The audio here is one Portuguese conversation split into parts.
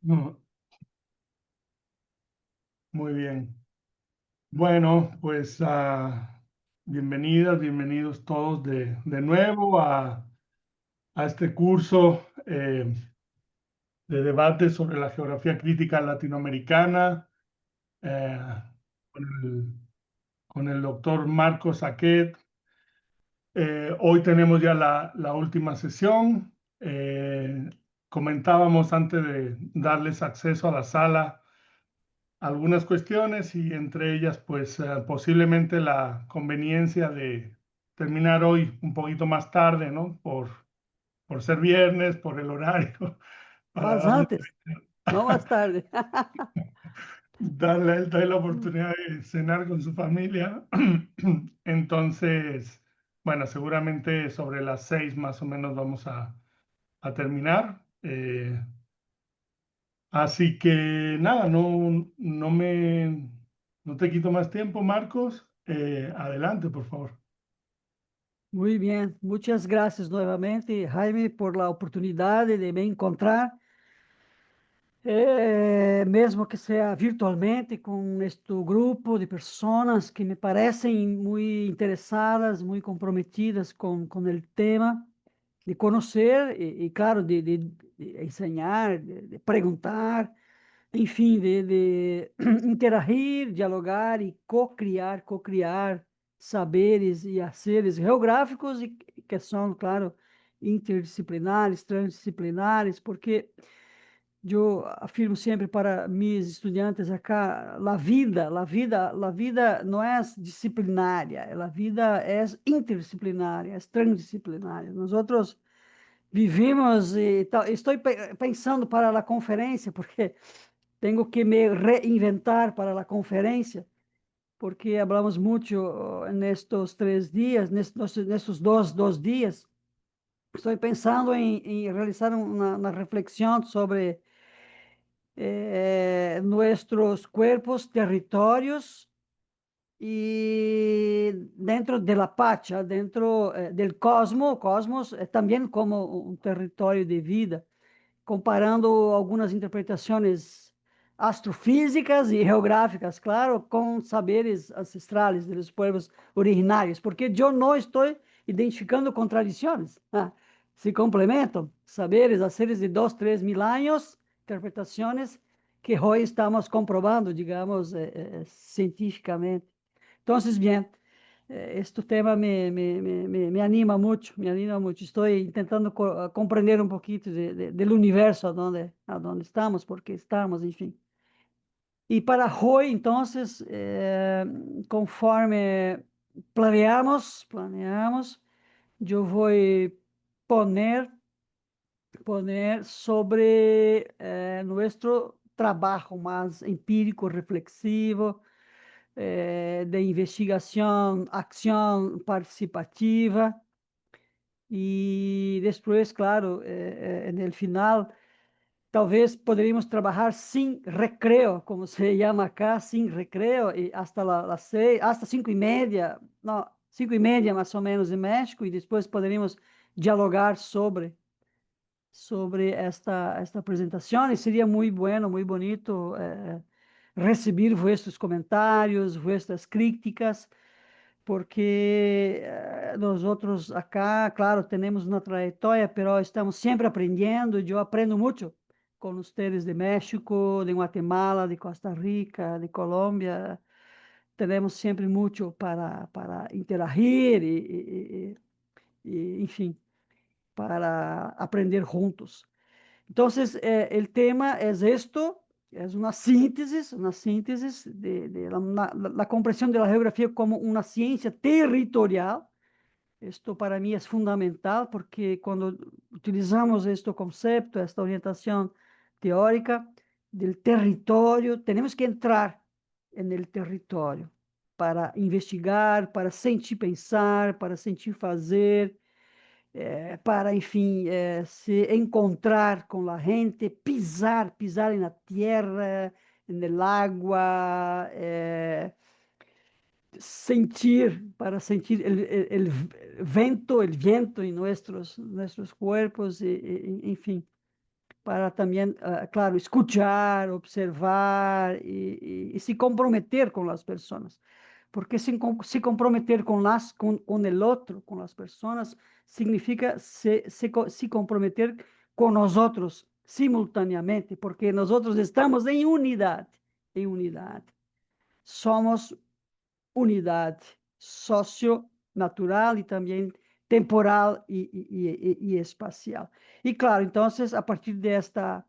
No, muy bien. Bueno, pues bienvenidas, bienvenidos todos de nuevo a este curso de debate sobre la geografía crítica latinoamericana eh, con el, con el doctor Marcos Saquet. Hoy tenemos ya la última sesión. Comentábamos antes de darles acceso a la sala algunas cuestiones y entre ellas, pues posiblemente la conveniencia de terminar hoy un poquito más tarde, ¿no? Por ser viernes, por el horario, para Mas darle, antes, no más tarde. darle la oportunidad de cenar con su familia. Entonces, bueno, seguramente sobre las 6 más o menos vamos a terminar. Así que nada, no te quito más tiempo, Marcos. Adelante, por favor. Muy bien, muchas gracias nuevamente, Jaime, por la oportunidad de me encontrar, mesmo que sea virtualmente, com este grupo de pessoas que me parecem muito interessadas, muito comprometidas com o tema, de conhecer e claro, de ensinar, de perguntar, enfim, de interagir, dialogar e co-criar saberes e haceres geográficos e que são, claro, interdisciplinares, transdisciplinares, porque eu afirmo sempre para meus estudantes acá, a vida não é disciplinária, a vida é interdisciplinária, é transdisciplinária. Nós outros vivimos e estou pensando para a conferência, porque tenho que me reinventar para a conferência, porque falamos muito nestes 3 dias, nestes dois dias. Estou pensando em realizar uma reflexão sobre nossos corpos, territórios e dentro da Pacha, dentro do cosmos também como um território de vida, comparando algumas interpretações astrofísicas e geográficas, claro, com saberes ancestrais dos povos originários, porque eu não estou identificando contradições, se complementam saberes a seres de 2, 3 mil anos, interpretações que hoje estamos comprovando, digamos, cientificamente. Então, bem, este tema me anima muito, me anima muito. Estou tentando compreender um pouquinho do universo aonde estamos, porque estamos, enfim. E para hoje, então, conforme planeamos, eu vou poner sobre nosso trabalho mais empírico, reflexivo, de investigação, ação participativa, e depois, claro, no final, talvez poderíamos trabalhar sem recreo, como se chama acá, sem recreo, e hasta las 6, hasta 5:30, não, 5:30 mais ou menos em México, e depois poderíamos dialogar sobre esta apresentação, e seria muito bueno, muito bonito receber vuestros comentários, vuestras críticas, porque nós outros acá, claro, temos uma trajetória, mas estamos sempre aprendendo, e eu aprendo muito com os teres de México, de Guatemala, de Costa Rica, de Colômbia, temos sempre muito para interagir enfim, para aprender juntos. Então, o tema é isto, é uma síntese de la compreensão da geografia como uma ciência territorial. Isto para mim é fundamental, porque quando utilizamos este conceito, esta orientação teórica do território, temos que entrar no território para investigar, para sentir pensar, para sentir fazer, para, enfim, se encontrar com a gente, pisar na terra, no água, para sentir el viento em nossos corpos, enfim. para também, claro, escuchar, observar e se comprometer com as pessoas. Porque se comprometer com o outro, com as pessoas, significa se comprometer com nós outros simultaneamente, porque nós outros estamos em unidade, em unidade. Somos unidade socio-natural e também temporal e espacial. E claro, então, a partir desta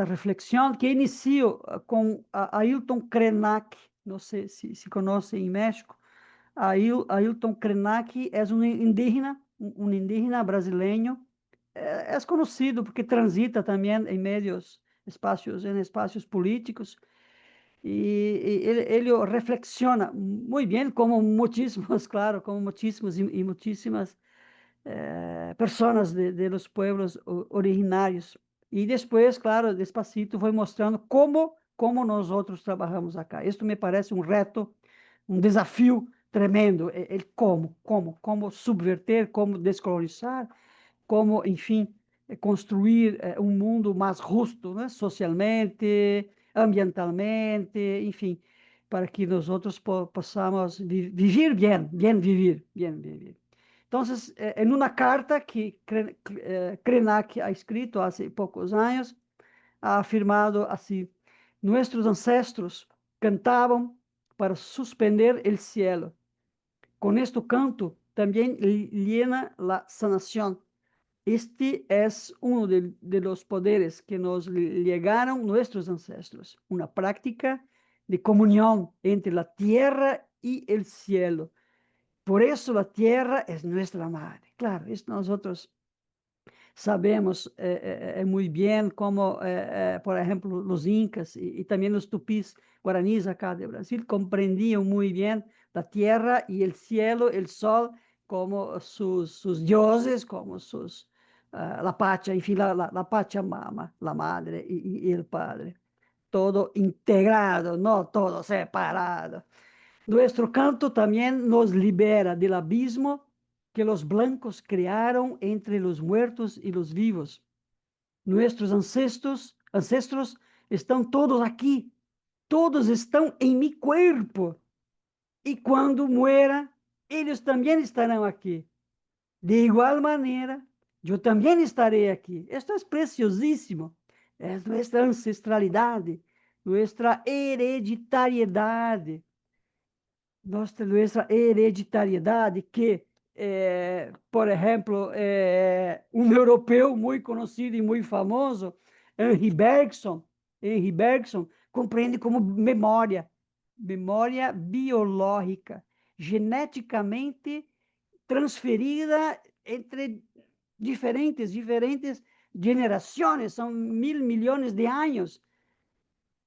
reflexão, que inicio com Ailton Krenak, não sei se conhece em México. Ailton Krenak é um indígena brasileiro, é conhecido porque transita também em espaços políticos, e ele reflexiona muito bem, como muitíssimos, claro, como muitíssimos e muitíssimas pessoas de los pueblos originários. E depois, claro, despacito, foi mostrando como nós outros trabalhamos acá. Isto me parece um reto, um desafio tremendo. Ele como subverter, como descolonizar, como, enfim, construir um mundo mais justo, né? Socialmente, ambientalmente, enfim, para que nós outros possamos viver bem viver, bem viver. Então, em uma carta que Krenak ha escrito há poucos anos, ha afirmado assim: nossos ancestros cantavam para suspender o cielo. Com este canto também llena a sanação. Este é um de los poderes que nos legaram nossos ancestros, uma prática de comunhão entre a terra e o cielo. Por isso a terra é nossa madre. Claro, isso nós sabemos muito bem, como, por exemplo, os incas e também os tupis guaranis acá de Brasil compreendiam muito bem a terra e o cielo, o sol, como sus dioses, como la Pacha, enfim, la Pachamama, la Madre e o Padre. Todo integrado, não todo separado. Nuestro canto también nos libera del abismo que los blancos crearon entre los muertos y los vivos. Nuestros ancestros están todos aquí, todos están en mi cuerpo. Y cuando muera, ellos también estarán aquí. De igual manera, yo también estaré aquí. Esto es preciosísimo. Es nuestra ancestralidad, nuestra hereditariedade. Nossa hereditariedade, que, por exemplo, um europeu muito conhecido e muito famoso, Henri Bergson, compreende como memória biológica, geneticamente transferida entre diferentes gerações, são 1.000 milhões de anos,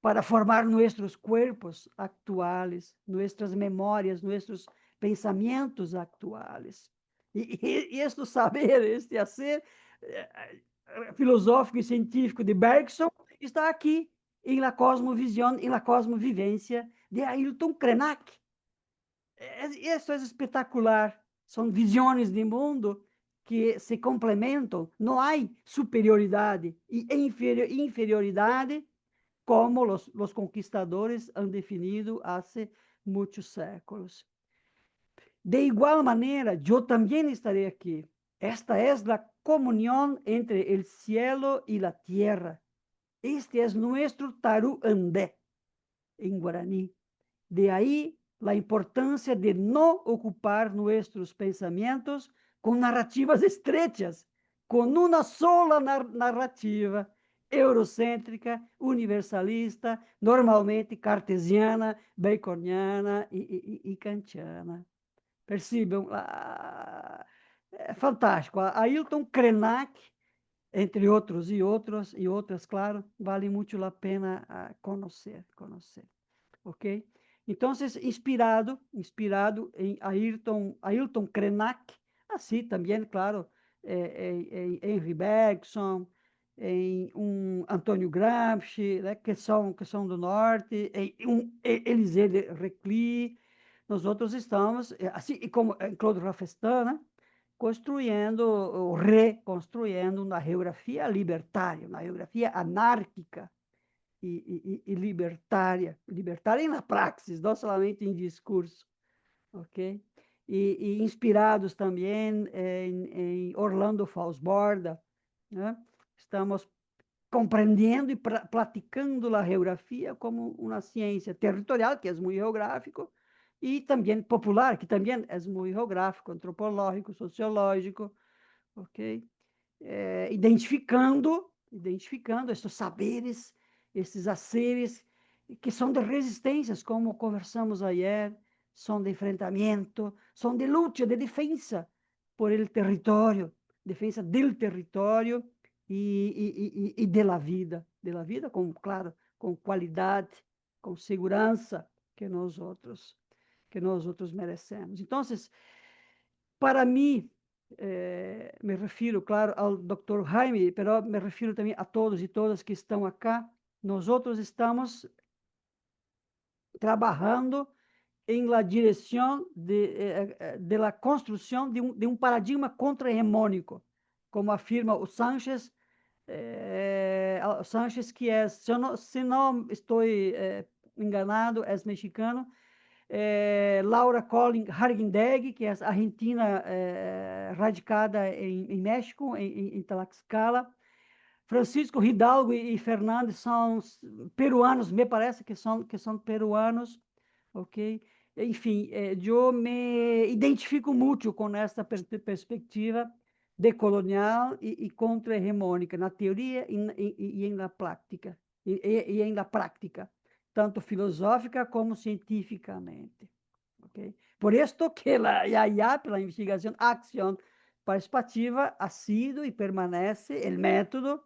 para formar nossos corpos atuais, nossas memórias, nossos pensamentos atuais. E este saber, este ser filosófico e científico de Bergson está aqui, em la cosmovisão, em la cosmovivência de Ailton Krenak. Isso é espetacular. São visões de mundo que se complementam. Não há superioridade e inferioridade como os conquistadores han definido há muitos séculos. De igual maneira, eu também estarei aqui. Esta é a comunhão entre o cielo e a terra. Este é nosso taru andé, em Guarani. De aí a importância de não ocupar nossos pensamentos com narrativas estrechas, com uma sola narrativa eurocêntrica, universalista, normalmente cartesiana, baconiana e kantiana. Percebam? É fantástico. Ailton Krenak, entre outros e outras, claro, vale muito a pena conhecer. Ok? Então, inspirado em Ailton Krenak, assim também, claro, em Henri Bergson, em Antônio Gramsci, né, que são do norte, em Élisée de Reclus. Nós outros estamos, assim como em Claude Rafestin, né, construindo, ou reconstruindo uma geografia libertária, uma geografia anárquica e libertária na praxis, não somente em discurso, ok? E inspirados também em Orlando Faussborda, né? Estamos compreendendo e praticando a geografia como uma ciência territorial, que é muito geográfico, e também popular, que também é muito geográfico, antropológico, sociológico, ok? Identificando esses saberes, esses haceres, que são de resistências, como conversamos ayer, são de enfrentamento, são de luta, de defesa por el território, defesa del território e da vida com, claro, com qualidade, com segurança que nós outros merecemos. Então, para mim, me refiro, claro, ao Dr. Jaime, mas me refiro também a todos e todas que estão acá. Nós outros estamos trabalhando em la direção de la construção de um paradigma contra-hegemônico, como afirma o Sánchez, que é, se não estou enganado, é mexicano, Laura Colin Hargendeg, que é argentina, radicada em México, em Tlaxcala. Francisco Hidalgo e Fernandes são peruanos, me parece que são peruanos, ok? Enfim, eu me identifico muito com esta perspectiva decolonial e contra-hegemônica, na teoria e na prática, e em la prática, tanto filosófica como cientificamente. Okay? Por isso que a IAIAP, a investigação acción participativa, ha sido e permanece o método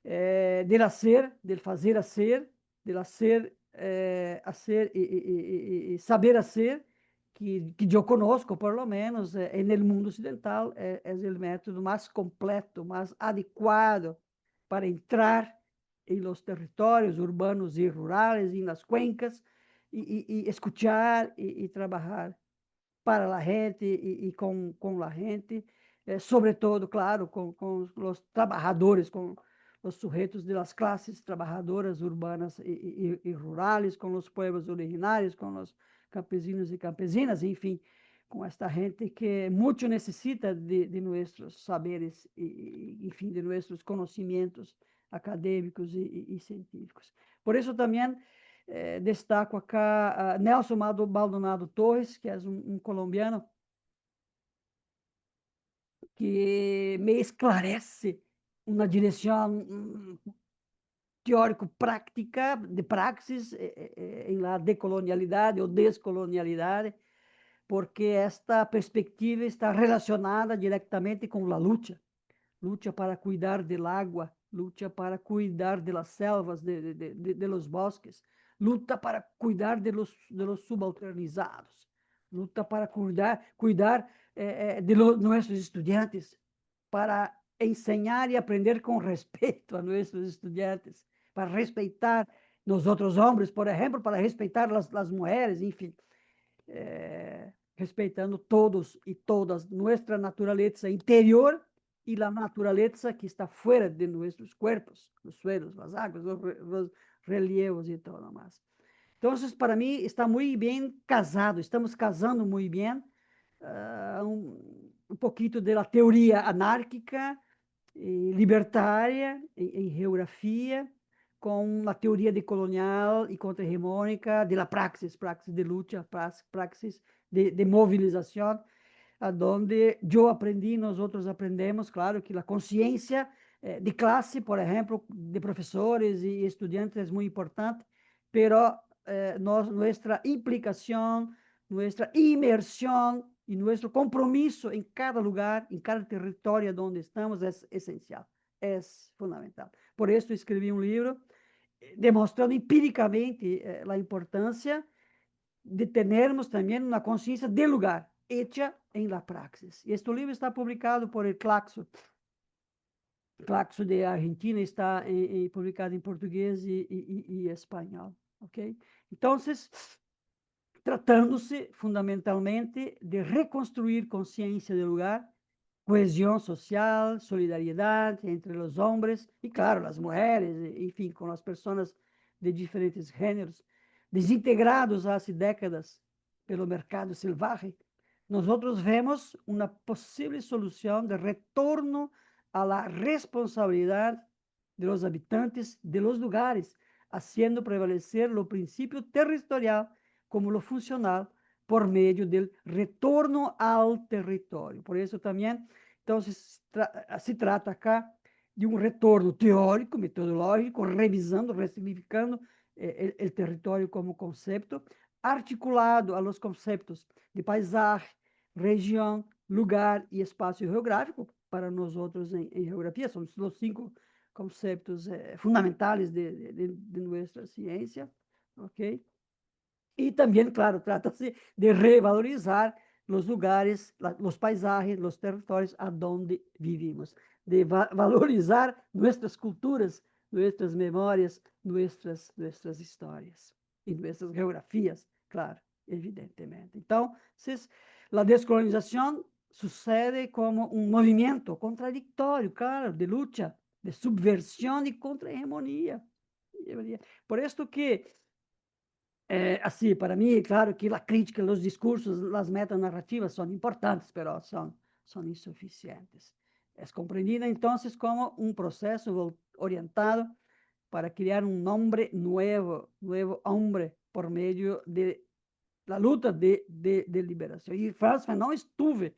del hacer, del fazer hacer, del hacer, hacer y saber hacer, que eu conosco, por lo menos, no mundo ocidental, é o método mais completo, mais adequado para entrar em los territórios urbanos e rurais, em las cuencas, e escuchar e trabalhar para a gente e com a gente, sobretudo, claro, com os trabalhadores, com os sujeitos das classes trabalhadoras urbanas e rurais, com os pueblos originários, com os campesinos e campesinas, enfim, com esta gente que muito necessita de nossos saberes e, enfim, de nossos conhecimentos acadêmicos e científicos. Por isso também destaco acá Nelson Maldonado Torres, que é um colombiano que me esclarece uma direção teórico-prática, de praxis, em la decolonialidade ou descolonialidade, porque esta perspectiva está relacionada diretamente com a luta para cuidar del agua, luta para cuidar de las selvas, de los bosques, luta para cuidar de los subalternizados, luta para cuidar de nossos estudantes, para enseñar e aprender com respeito a nossos estudantes, para respeitar nós outros homens, por exemplo, para respeitar as mulheres, enfim, respeitando todos e todas nossa natureza interior e a natureza que está fora de nossos corpos, os suelos, as águas, os relevos e tudo mais. Então, para mim, está muito bem casado, estamos casando muito bem um pouquinho da teoria anárquica e libertária em geografia, com a teoria decolonial e contra-hegemônica de la praxis de luta, praxis de movilização, onde eu aprendi, nós outros aprendemos, claro, que a consciência de classe, por exemplo, de professores e estudantes é muito importante, pero nossa implicação, nossa imersão e nosso compromisso em cada lugar, em cada território onde estamos é essencial, é fundamental. Por isso escrevi um livro demonstrando empiricamente a importância de termos também uma consciência de lugar, hecha em la praxis. Este livro está publicado por el Claxo de Argentina, está publicado em português e espanhol, ok? Então, tratando-se fundamentalmente de reconstruir consciência de lugar cohesión social, solidaridad entre los hombres y, claro, las mujeres, en fin, con las personas de diferentes géneros, desintegrados hace décadas pelo mercado salvaje. Nosotros vemos una posible solución de retorno a la responsabilidad de los habitantes de los lugares, haciendo prevalecer lo principio territorial como lo funcional por meio del retorno ao território. Por isso também, então, se trata cá de um retorno teórico, metodológico, revisando, ressignificando o território como conceito, articulado a los conceitos de paisagem, região, lugar e espaço geográfico, para nós outros em geografia, são os 5 conceitos fundamentais de nossa ciência, ok? E também, claro, trata-se de revalorizar os lugares, os paisagens, os territórios aonde vivimos, de valorizar nossas culturas, nossas memórias, nossas histórias e nossas geografias, claro, evidentemente. Então, a descolonização sucede como um movimento contraditório, claro, de luta, de subversão e contra-hegemonia. Por isso que assim, para mim, claro que a crítica, os discursos, as metanarrativas são importantes, mas são insuficientes. É compreendida, então, como um processo orientado para criar um nome novo homem por meio de la luta de liberação. E Franz Fanon estuve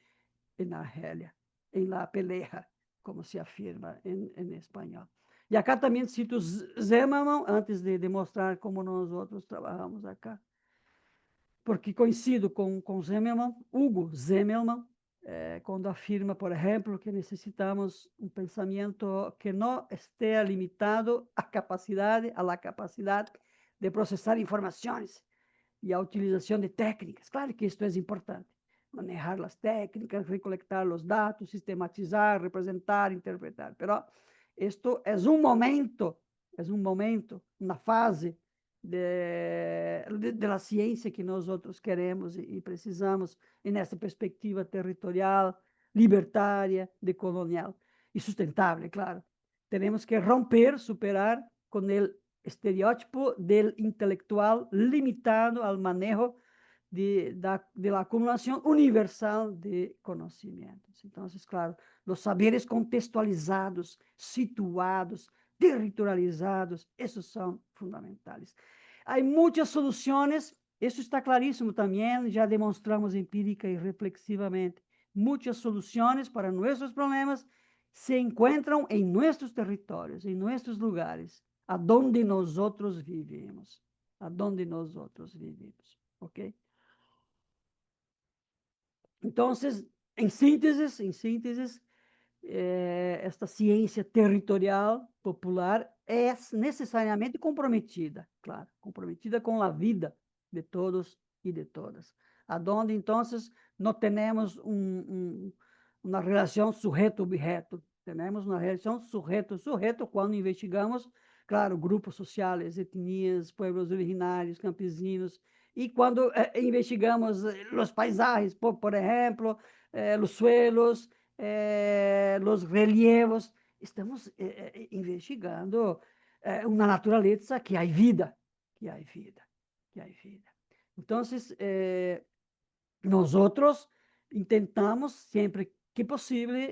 na Argélia, em la pelea, como se afirma em espanhol. E acá também cito Zimmermann, antes de mostrar como nós outros trabalhamos acá, porque coincido com Zimmermann, Hugo Zimmermann, quando afirma, por exemplo, que necessitamos um pensamento que não esteja limitado à capacidade de processar informações e a utilização de técnicas. Claro que isto é importante. Manejar as técnicas, recolectar os dados, sistematizar, representar, interpretar. Mas isto é um momento, uma fase da ciência que nós outros queremos e precisamos, e nessa perspectiva territorial, libertária, decolonial e sustentável, claro. Temos que romper, superar com o estereótipo del intelectual limitado ao manejo de la acumulação universal de conhecimentos. Então, claro, os saberes contextualizados, situados, territorializados, esses são fundamentais. Há muitas soluções, isso está claríssimo também, já demonstramos empírica e reflexivamente. Muitas soluções para nossos problemas se encontram em nossos territórios, em nossos lugares, aonde nós outros vivemos, ok? Então, em síntese, esta ciência territorial popular é necessariamente comprometida, claro, comprometida com a vida de todos e de todas, aonde, então, não temos uma relação sujeito-objeto, temos uma relação sujeito-sujeito quando investigamos, claro, grupos sociais, etnias, pueblos originários, campesinos, e quando investigamos os paisagens, por exemplo, os suelos, os relevos, estamos investigando uma natureza que há vida, Então, nós outros tentamos sempre que possível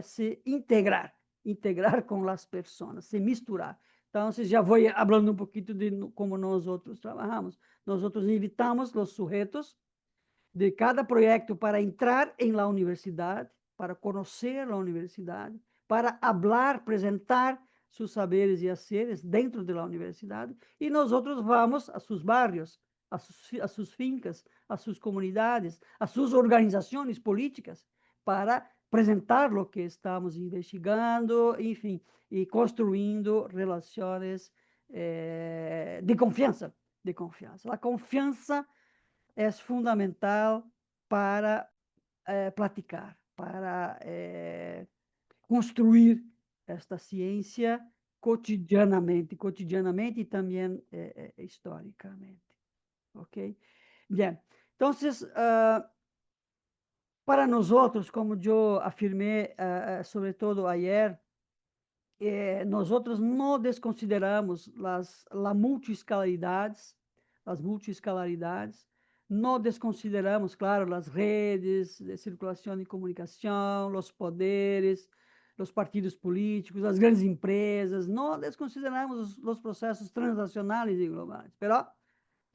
se integrar com as pessoas, se misturar. Então, já vou falando um pouquinho de como nós outros trabalhamos. Nós outros invitamos os sujeitos de cada projeto para entrar em la universidade, para conhecer a universidade, para falar, apresentar seus saberes e haceres dentro da universidade, e nós outros vamos a seus barrios, a suas fincas, a suas comunidades, a suas organizações políticas, para apresentar o que estamos investigando, enfim, e construindo relações de confiança. A confiança é fundamental para platicar, para construir esta ciência cotidianamente e também historicamente. Ok? Bien. Então, Para nós outros, como eu afirmei, sobretudo ayer, nós outros não desconsideramos as multiescalaridades, não desconsideramos, claro, as redes de circulação de comunicação, os poderes, os partidos políticos, as grandes empresas, não desconsideramos os processos transnacionais e globais, mas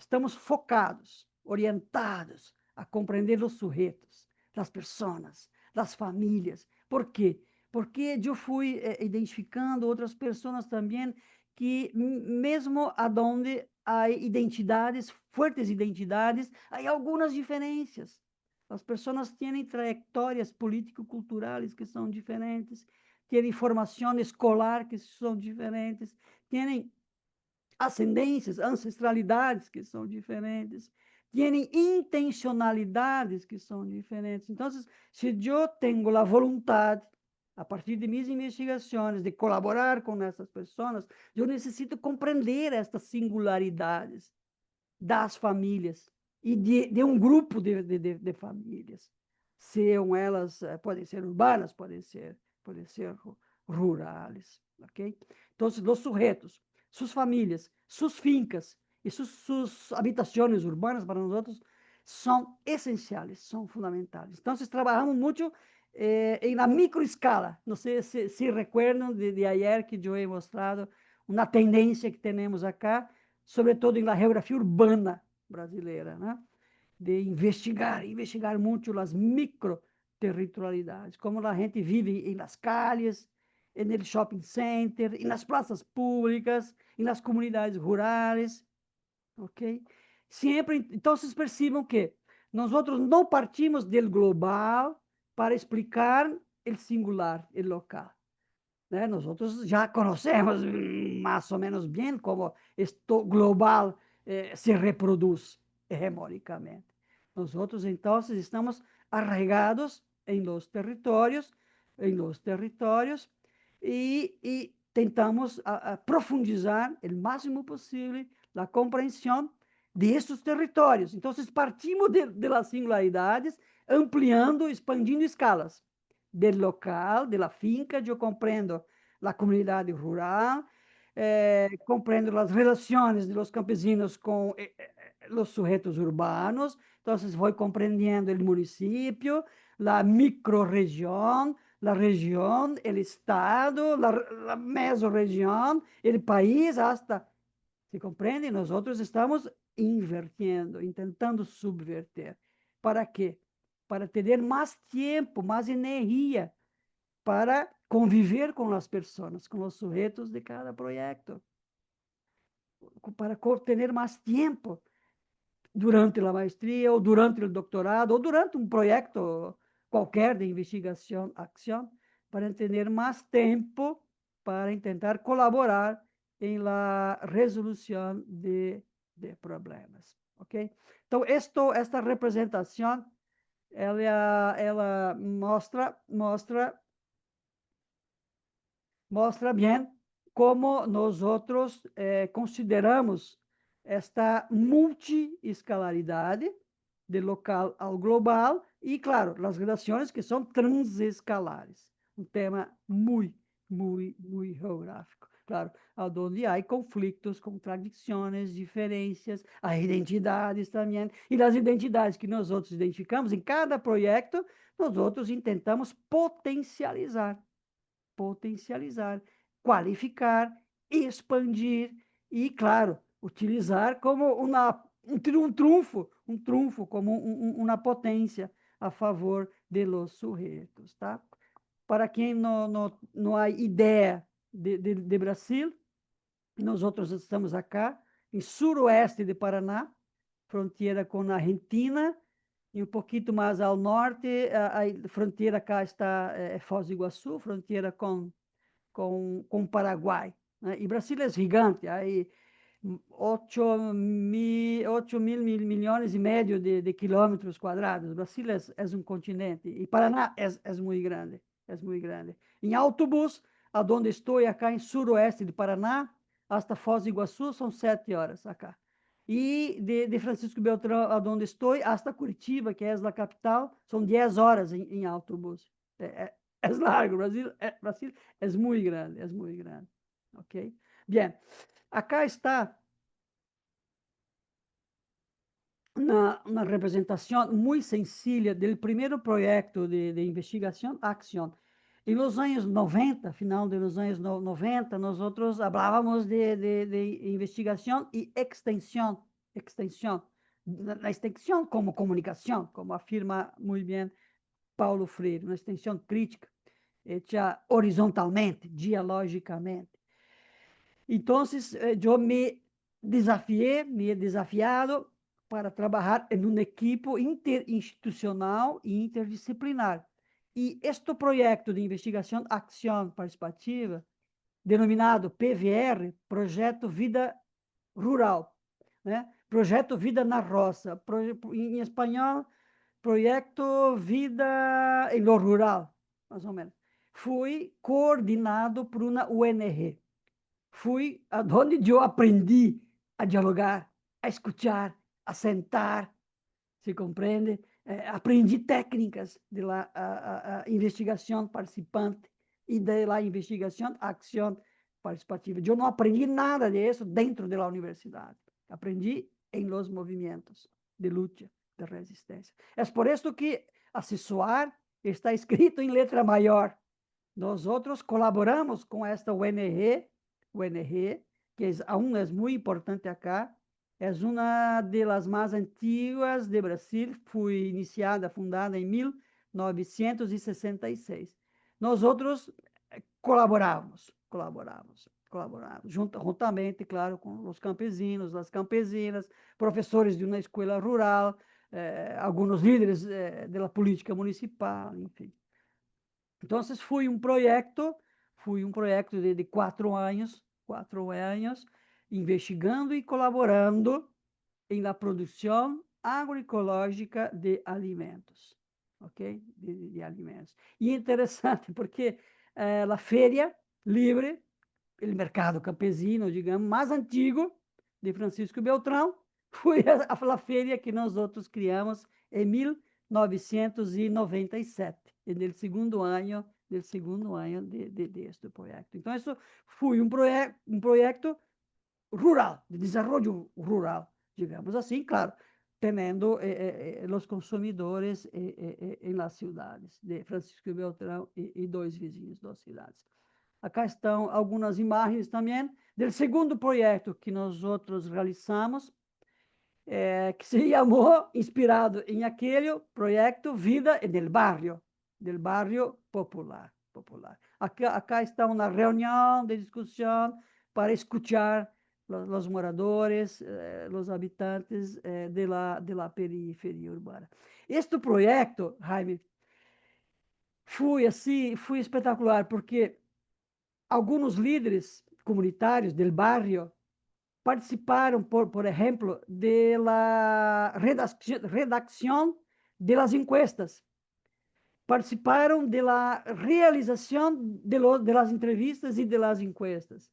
estamos focados, orientados a compreender os sujeitos, as pessoas, as famílias. Por quê? Porque eu fui identificando outras pessoas também que, mesmo aonde há identidades, fortes identidades, há algumas diferenças. As pessoas têm trajetórias político-culturais que são diferentes, têm formação escolar que são diferentes, têm ascendências, ancestralidades que são diferentes, têm intencionalidades que são diferentes. Então, se eu tenho a vontade, a partir de minhas investigações, de colaborar com essas pessoas, eu necessito compreender estas singularidades das famílias e de um grupo de famílias. Sejam elas, podem ser urbanas, podem ser rurais, ok? Então, os sujeitos, suas famílias, suas fincas e suas habitações urbanas para nós são essenciais, são fundamentais. Então, trabalhamos muito na microescala. Não sei se recuerdam de ayer que eu he mostrado uma tendência que temos acá, sobretudo na geografia urbana brasileira, né? De investigar muito as microterritorialidades, como a gente vive nas calles, no shopping center, e nas praças públicas, e nas comunidades rurais, ok? Sempre, então, vocês percebam que nós outros não partimos do global para explicar o singular, o local. Né? Nós outros já conhecemos mais ou menos bem como isto global se reproduz hegemónicamente. Nós outros, então, estamos arraigados em los territórios e tentamos profundizar o máximo possível a compreensão destes territórios. Então, partimos de las singularidades, ampliando, expandindo escalas del local, de la finca, eu compreendo a comunidade rural, compreendo as relações de los campesinos com os sujeitos urbanos, então vou compreendendo o município, a microrregião, a região, o estado, a mesorregião, o país, hasta, se compreende? Nós outros estamos invertendo, tentando subverter. Para quê? Para ter mais tempo, mais energia para conviver com as pessoas, com os sujeitos de cada projeto, para ter mais tempo durante a maestria, ou durante o doutorado, ou durante um projeto qualquer de investigação, ação, para ter mais tempo para tentar colaborar em la resolução de problemas, ok? Então, esta representação, ela mostra bem como nós outros consideramos esta multiescalaridade, de local ao global, e, claro, as relações que são transescalares. Um tema muito, muito, muito geográfico. Claro, onde há conflitos, contradições, diferenças, há identidades também, e as identidades que nós outros identificamos em cada projeto, nós outros tentamos potencializar, qualificar, expandir e, claro, utilizar como um trunfo, como uma potência a favor de los sujeitos, tá? Para quem não há ideia de Brasil, nós outros estamos acá, em suroeste de Paraná, fronteira com a Argentina, e um pouquinho mais ao norte, a fronteira cá está Foz do Iguaçu, fronteira com o Paraguai. Né? E Brasil é gigante, aí 8 mil milhões e meio de quilômetros quadrados. Brasil é um continente, e Paraná é muito grande, é muito grande. Em autobús, aonde estou acá em suroeste de Paraná, hasta Foz do Iguaçu, são 7 horas acá. Y de Francisco Beltrán, a donde estoy, hasta Curitiba, que es la capital, son 10 horas en autobús. Es largo, Brasil es muy grande, es muy grande. ¿Ok? Bien, acá está uma representação muito sencilla do primeiro projeto de investigação, Acción. Em los anos 90, final de los anos 90, nós falávamos de investigação e extensão, na extensão como comunicação, como afirma muito bem Paulo Freire, uma extensão crítica, hecha horizontalmente, dialogicamente. Então, eu me he desafiado para trabalhar em um equipo interinstitucional e interdisciplinar. E este projeto de investigação Acción Participativa, denominado PVR, Projeto Vida Rural, né? Projeto Vida na Roça, em espanhol, Projeto Vida em lo Rural, mais ou menos. Fui coordenado por uma ONG. Fui aonde eu aprendi a dialogar, a escuchar, a sentar, se compreende? Aprendi técnicas de la investigação participante e de la investigação acción participativa. Eu não aprendi nada disso dentro da universidade. Aprendi em los movimentos de luta, de resistência. É por isso que assessoar está escrito em letra maior. Nós outros colaboramos com esta ONG, que aún é muito importante acá, é uma das mais antigas de Brasil, foi fundada em 1966. Nós outros colaboramos, juntamente, claro, com os campesinos, as campesinas, professores de uma escola rural, alguns líderes da política municipal, enfim. Então, foi um projeto de 4 anos, investigando e colaborando em la produção agroecológica de alimentos, ok? De alimentos. E é interessante porque a feira livre, o mercado campesino, digamos, mais antigo de Francisco Beltrão, foi a feira que nós outros criamos em 1997, no segundo ano deste projeto. Então, isso foi um projeto rural, de desenvolvimento rural, digamos assim, claro, tendo os consumidores em las cidades de Francisco Beltrão e dois vizinhos das cidades. Acá estão algumas imagens também do segundo projeto que nós outros realizamos, que se chamou, inspirado em aquele projeto Vida del Barrio Popular. Acá está uma reunião de discussão para escutar os moradores, os habitantes de la periferia urbana. Este projeto, Jaime, foi espetacular, porque alguns líderes comunitários del barrio participaram, por exemplo, da redacção de las encuestas, participaram da realização de las entrevistas e de las encuestas.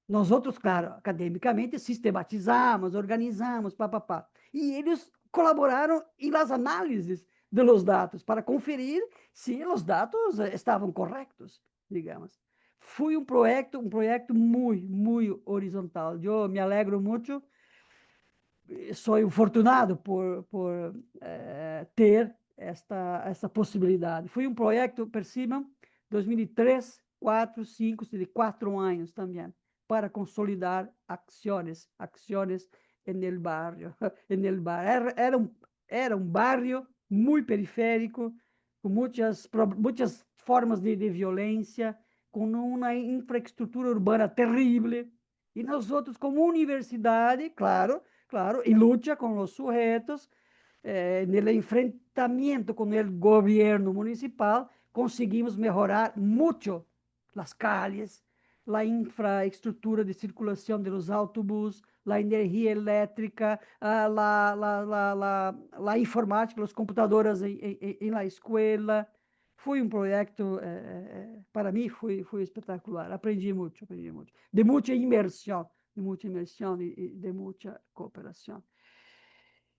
Nós outros, claro, academicamente, sistematizamos, organizamos, papapá. E eles colaboraram em las análises de los dados, para conferir se os dados estavam corretos, digamos. Foi um projeto muito horizontal. Eu me alegro muito, sou afortunado por ter esta possibilidade. Foi um projeto, percebam, 2003, 4, 5, de 4 anos também, para consolidar ações en el barrio. Era um barrio muito periférico, com muitas formas de violência, com uma infraestrutura urbana terrível, e nós outros, como universidade, claro, em luta com os sujeitos, no enfrentamento com o governo municipal, conseguimos melhorar muito as calles, a infraestrutura de circulação dos autobuses, a energia elétrica, a informática, os computadores em la escola. Foi um projeto, para mim, foi espetacular. Aprendi muito, de muita imersão mucha inversión y de mucha cooperación.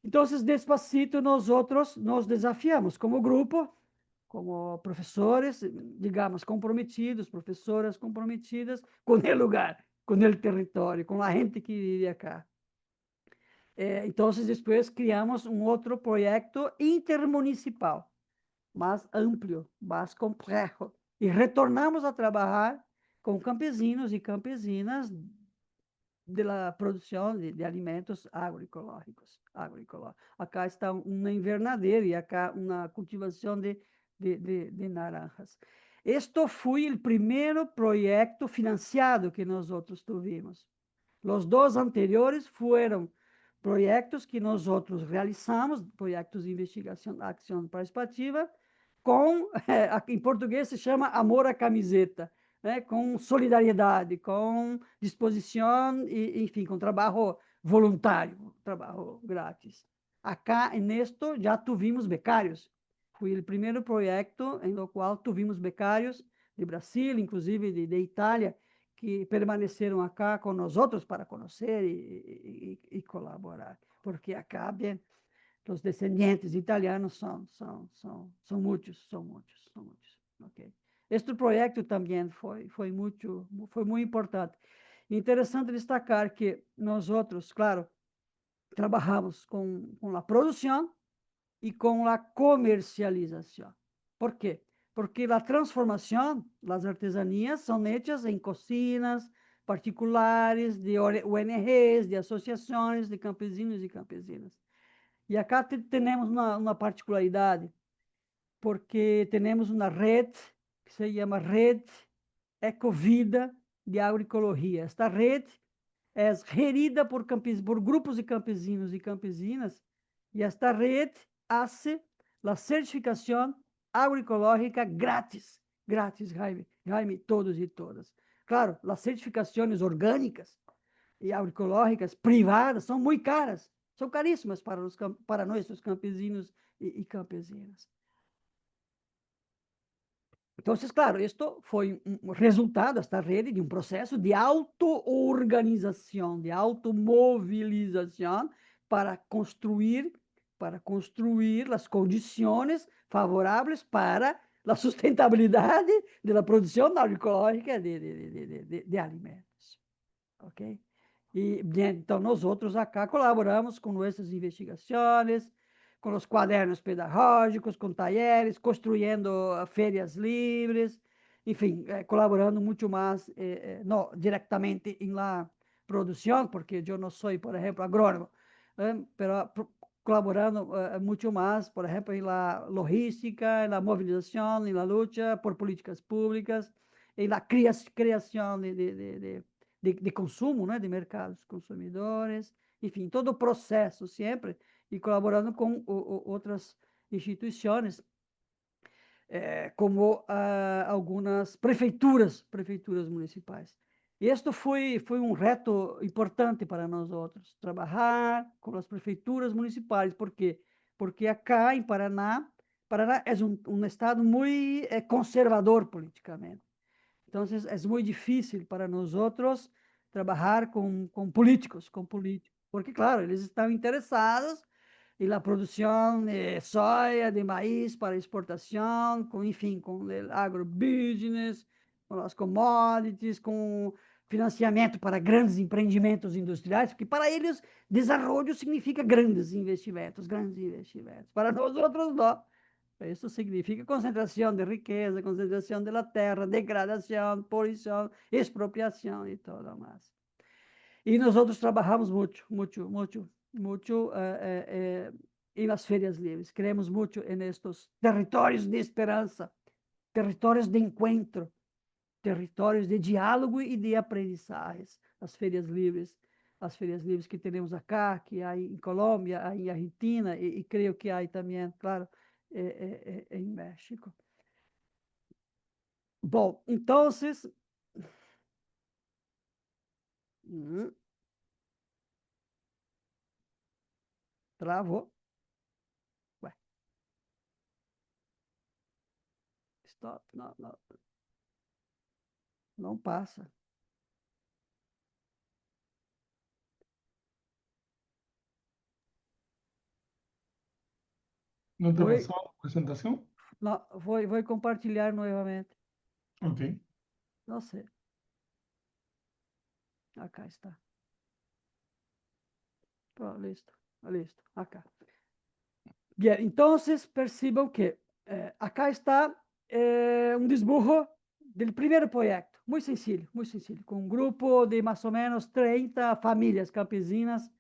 Entonces, despacito, nosotros nos desafiamos como grupo, como profesores, digamos, comprometidos, professoras comprometidas com o lugar, com o território, com a gente que vive acá. Então, depois criamos um outro projeto intermunicipal, mais amplo, mais complexo, e retornamos a trabalhar com campesinos e campesinas da produção de alimentos agroecológicos. Acá está uma invernadeira e acá uma cultivação de naranjas. Este foi o primeiro projeto financiado que nós outros tivemos. Os dois anteriores foram projetos que nós outros realizamos, projetos de investigação, ação participativa, com, em português se chama amor à camiseta, né? Com solidariedade, com disposição, e, enfim, com trabalho voluntário, trabalho grátis. Acá, nisto, já tivemos becários. Foi o primeiro projeto em qual tivemos becários de Brasil, inclusive de Itália, que permaneceram acá com nós outros para conhecer e colaborar. Porque acá, bem, os descendentes italianos são muitos, ok? Este projeto também foi muito importante. Interessante destacar que nós outros, claro, trabalhamos com a produção e com a comercialização. Por quê? Porque a transformação, as artesanias são hechas em cocinas particulares, de ONGs, de associações de campesinos e campesinas. E acá temos uma particularidade, porque temos uma rede que se chama Rede Ecovida de Agroecologia. Esta rede é gerida por grupos de campesinos e campesinas, e esta rede hace a certificação agroecológica grátis. Grátis, Jaime, todos e todas. Claro, as certificações orgânicas e agroecológicas privadas são muito caras, são caríssimas para nossos campesinos e campesinas. Então, claro, isto foi um resultado, esta rede, de um processo de auto-organização, de automovilização para construir as condições favoráveis para a sustentabilidade da produção agroecológica de alimentos. Ok? E, então, nós outros acá colaboramos com essas investigações, com os quadernos pedagógicos, com talleres, construindo férias livres, enfim, colaborando muito mais, não diretamente em la produção, porque eu não sou, por exemplo, agrônomo, mas colaborando muito mais, por exemplo, em la logística, em la movilização, em la luta por políticas públicas, em la criação de consumo, né, de mercados consumidores, enfim, todo o processo sempre, e colaborando com outras instituições, como algumas prefeituras municipais. E isto foi um reto importante para nós outros, trabalhar com as prefeituras municipais. Por quê? Porque acá em Paraná é um estado muito conservador politicamente. Então, é muito difícil para nós outros trabalhar com políticos, porque, claro, eles estão interessados na produção de soja, de maíz para exportação, enfim, com o agrobusiness, com as commodities, com financiamento para grandes empreendimentos industriais, porque para eles, desenvolvimento significa grandes investimentos. Para nós outros, não. Isso significa concentração de riqueza, concentração da terra, degradação, poluição, expropriação e tudo mais. E nós outros trabalhamos muito em las férias livres. Queremos muito nestes territórios de esperança, territórios de encontro, territórios de diálogo e de aprendizagens. As férias livres que temos acá, que há em Colômbia, há em Argentina, e creio que há também, claro, em México. Bom, então, travou. Ué, stop, não passa. ¿No te Voy, pasó la presentación? no, voy a compartilhar nuevamente. Ok. No sé. Acá está. Oh, listo, listo. Acá. Bien, entonces perciban que acá está un dibujo del primer proyecto, muy sencillo, con un grupo de más o menos 30 familias campesinas,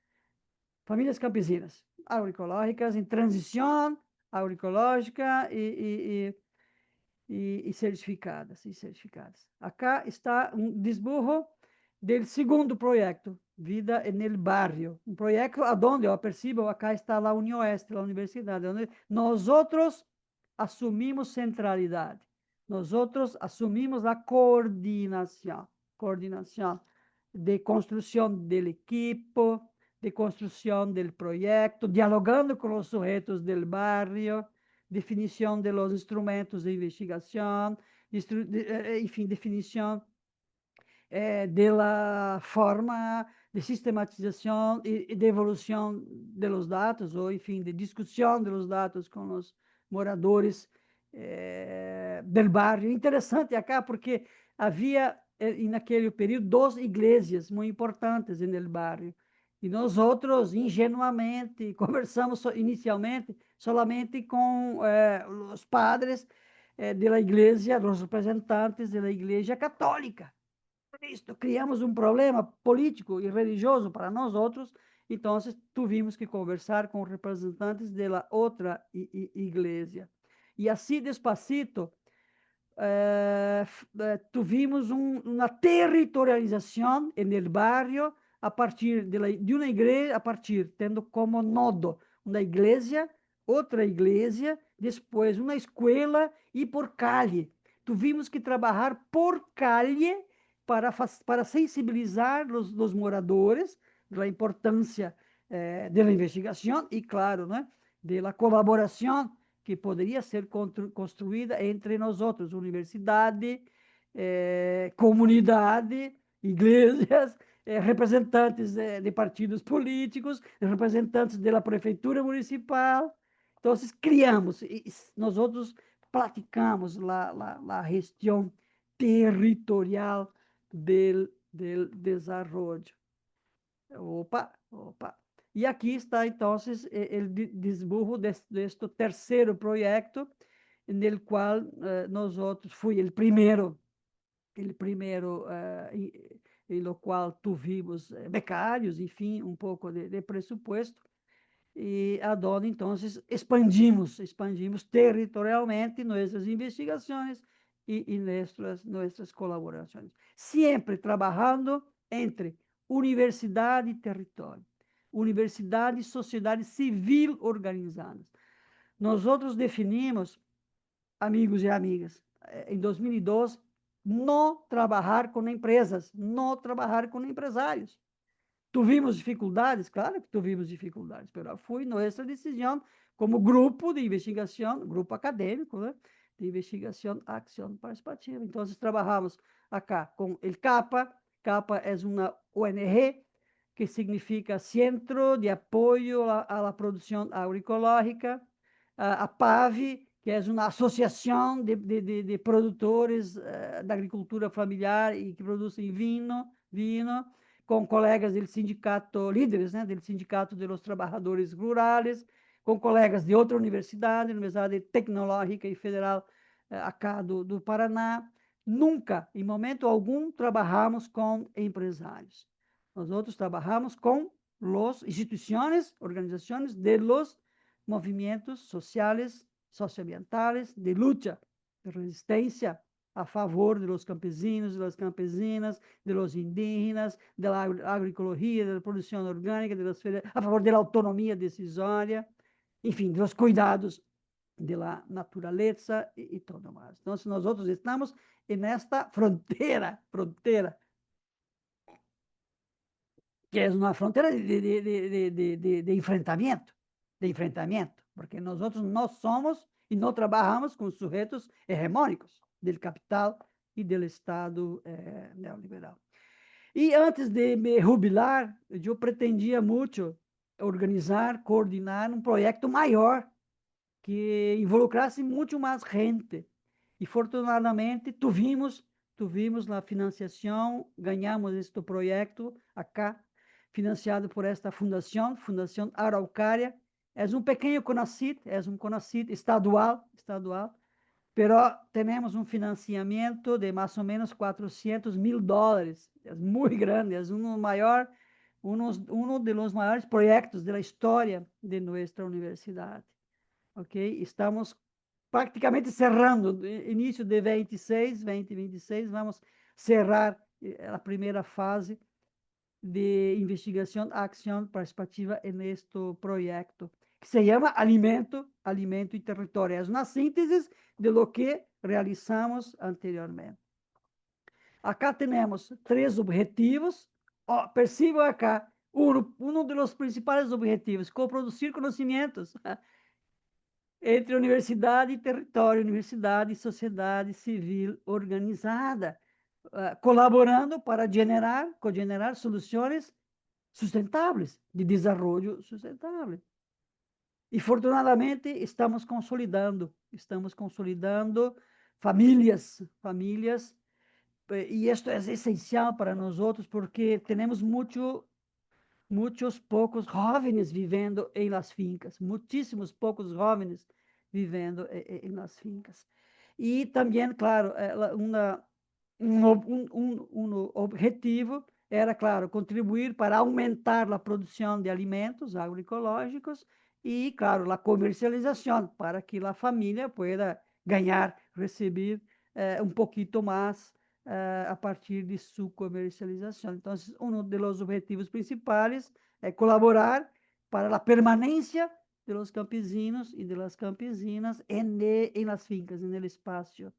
agroecológicas en transición agroecológica e certificadas, Acá está um desburro do segundo projeto, Vida no Barrio, um projeto onde eu percebo, acá está a Unioeste, a universidade, onde nós outros assumimos centralidade, nós outros assumimos a coordenação de construção do equipo, de construção do projeto, dialogando com os sujeitos do barrio, definição de los instrumentos de investigação, enfim, definição da forma de sistematização e de evolução dos dados, ou, enfim, de discussão dos dados com os moradores do bairro. Interessante acá, porque havia, naquele período, duas igrejas muito importantes no bairro. E nós outros, ingenuamente, conversamos inicialmente solamente com os padres da igreja, os representantes da igreja católica. Isto, criamos um problema político e religioso para nós outros, então tivemos que conversar com representantes da outra igreja. E assim, despacito, tivemos uma territorialização no barrio a partir de uma igreja, tendo como nodo uma igreja, outra igreja, depois uma escola e por calle. Tivemos que trabalhar por calle para sensibilizar os moradores da importância da investigação e, claro, né, da colaboração que poderia ser construída entre nós outros, universidade, comunidade, igrejas, representantes de partidos políticos, representantes da prefeitura municipal. Então, criamos, nós outros praticamos a gestão territorial del desenvolvimento. Opa. E aqui está, então, o desburro deste terceiro projeto, no qual nós outros, fui o primeiro em lo qual tivemos becários, enfim, um pouco de pressuposto, e aonde, então, expandimos territorialmente nossas investigações e nossas colaborações, sempre trabalhando entre universidade e território, universidade e sociedade civil organizadas. Nós outros definimos, amigos e amigas, em 2012, não trabalhar com empresas, não trabalhar com empresários. Tivemos dificuldades? Claro que tivemos dificuldades, mas foi nossa decisão como grupo de investigação, grupo acadêmico, né, de investigação, ação participativa. Então, trabalhamos acá com o CAPA. CAPA é uma ONG que significa Centro de Apoio à Produção Agroecológica, a PAV, que é uma associação de produtores da agricultura familiar e que produzem vinho, com colegas do sindicato, líderes, né, do sindicato dos trabalhadores rurais, com colegas de outra universidade, Universidade Tecnológica e Federal acá do Paraná. Nunca, em momento algum, trabalhamos com empresários. Nós outros trabalhamos com as instituições, organizações de los movimentos sociais, socioambientales, de luta, de resistência a favor de los campesinos, de las campesinas, de los indígenas, de la agroecologia, de la produção orgânica, a favor da autonomia decisória, enfim, dos cuidados da natureza e tudo mais. Então, nós outros estamos nesta fronteira, que é uma fronteira de enfrentamento, porque nós outros não somos e não trabalhamos com sujeitos hegemônicos do capital e do Estado neoliberal. E antes de me jubilar, eu pretendia muito organizar, coordenar um projeto maior que involucrasse muito mais gente. E, fortunadamente, tuvimos a financiação, ganhamos este projeto acá, financiado por esta Fundação Araucária. É um pequeno CONACYT, é um CONACYT estadual, pero temos um financiamento de mais ou menos $400.000. É muito grande, é um dos maiores projetos da história de nossa universidade. Ok? Estamos praticamente cerrando, início de 2026, vamos cerrar a primeira fase de investigação, ação participativa neste projeto, que se chama Alimento e Território. É uma síntese de lo que realizamos anteriormente. Acá temos 3 objetivos. Oh, percebam acá, um dos principais objetivos, coproduzir conhecimentos entre universidade e território, universidade e sociedade civil organizada, colaborando para cogenerar soluções sustentáveis, de desenvolvimento sustentável. E, fortunadamente, estamos consolidando famílias, e isto é essencial para nós outros, porque temos muitos poucos jovens vivendo em las fincas, muitíssimos poucos jovens vivendo em las fincas. E também, claro, um objetivo era, claro, contribuir para aumentar a produção de alimentos agroecológicos e, claro, a comercialização, para que a família pueda ganhar, receber um pouquinho mais a partir de sua comercialização. Então, um dos objetivos principais é colaborar para a permanência de los campesinos y de las campesinas en las fincas, en el espacio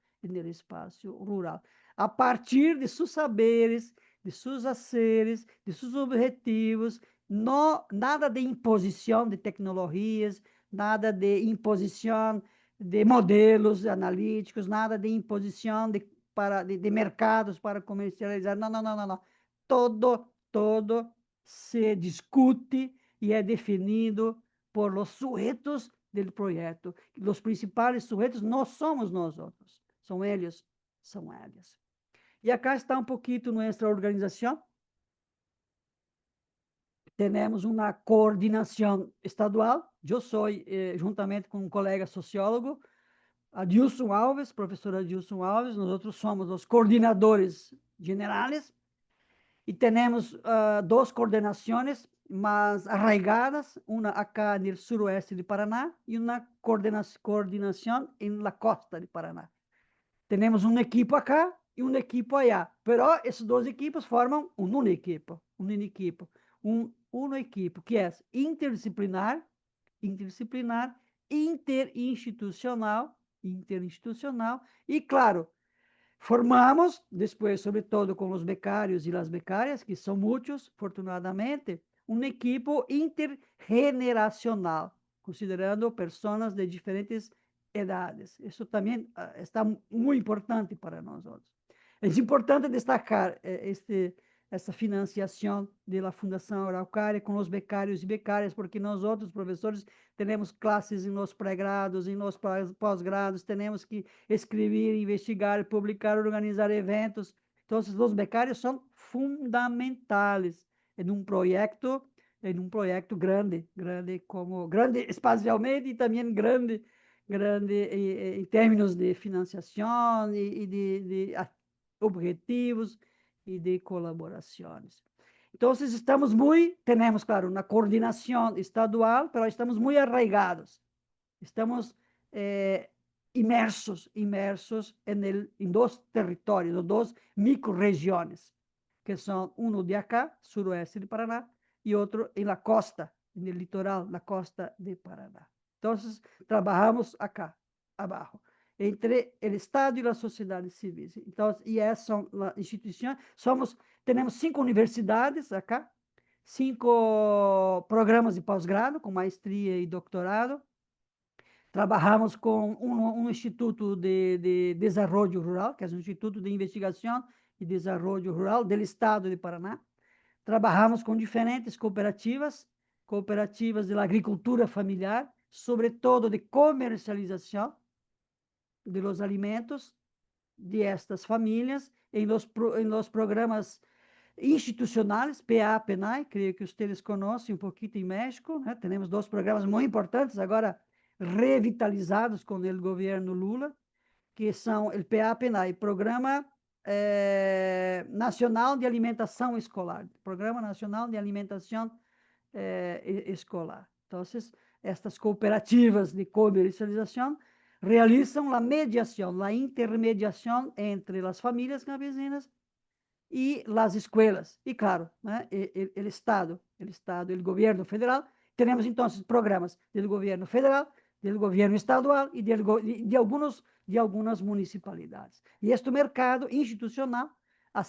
rural, a partir de sus saberes, de sus haceres, de sus objetivos, nada de imposição de tecnologias, nada de imposição de modelos analíticos, nada de imposição de mercados para comercializar. Não. Todo se discute e é definido por los sujetos do projeto. Os principais sujetos não somos nós outros, são eles. E acá está um pouquinho nossa organização. Temos uma coordenação estadual. Eu sou, juntamente com um colega sociólogo, Adilson Alves, professor Adilson Alves, nós outros somos os coordenadores generais. E temos 2 coordenações mais arraigadas, uma acá no suroeste de Paraná e uma coordenação na costa de Paraná. Temos uma equipe acá e uma equipe allá, pero esses 2 equipos formam uma equipe, que é interdisciplinar, interinstitucional e, claro, formamos, depois, sobretudo com os becários e as becárias, que são muitos, fortunadamente, uma equipe intergeneracional, considerando pessoas de diferentes idades. Isso também está muito importante para nós outros. É importante destacar essa financiação da Fundação Araucária com os becários e becárias, porque nós outros professores temos classes nos pré-grados e nos pós-grados, temos que escrever, investigar, publicar, organizar eventos. Então, os becários são fundamentais em um projeto grande espacialmente e também grande em termos de financiação e de objetivos e de colaborações. Então, temos, claro, uma coordenação estadual, mas estamos muito arraigados. Estamos imersos em 2 territórios, 2 micro-regiões, que são um de acá, suroeste de Paraná, e outro em la costa, no litoral, na costa de Paraná. Então, trabalhamos acá, abaixo, entre o Estado e a sociedade civil. Então, e essas são as instituições. Temos 5 universidades acá, 5 programas de pós-grado, com maestria e doutorado. Trabalhamos com um Instituto de Desenvolvimento Rural, que é um Instituto de Investigação e Desenvolvimento Rural do Estado de Paraná. Trabalhamos com diferentes cooperativas de agricultura familiar, sobretudo de comercialização de los alimentos de estas famílias em los programas institucionais, PA, PNAE, creio que vocês conhecem um pouquinho em México, né? Temos dois programas muito importantes agora revitalizados com o governo Lula, que são o PA, PNAE, Programa Nacional de Alimentação Escolar, Programa Nacional de Alimentação Escolar. Então, estas cooperativas de comercialização realizam a mediação, a intermediação entre as famílias campesinas e as escolas. E, claro, né, o Estado, o governo federal. Temos, então, programas do governo federal, do governo estadual e de algumas municipalidades. E este mercado institucional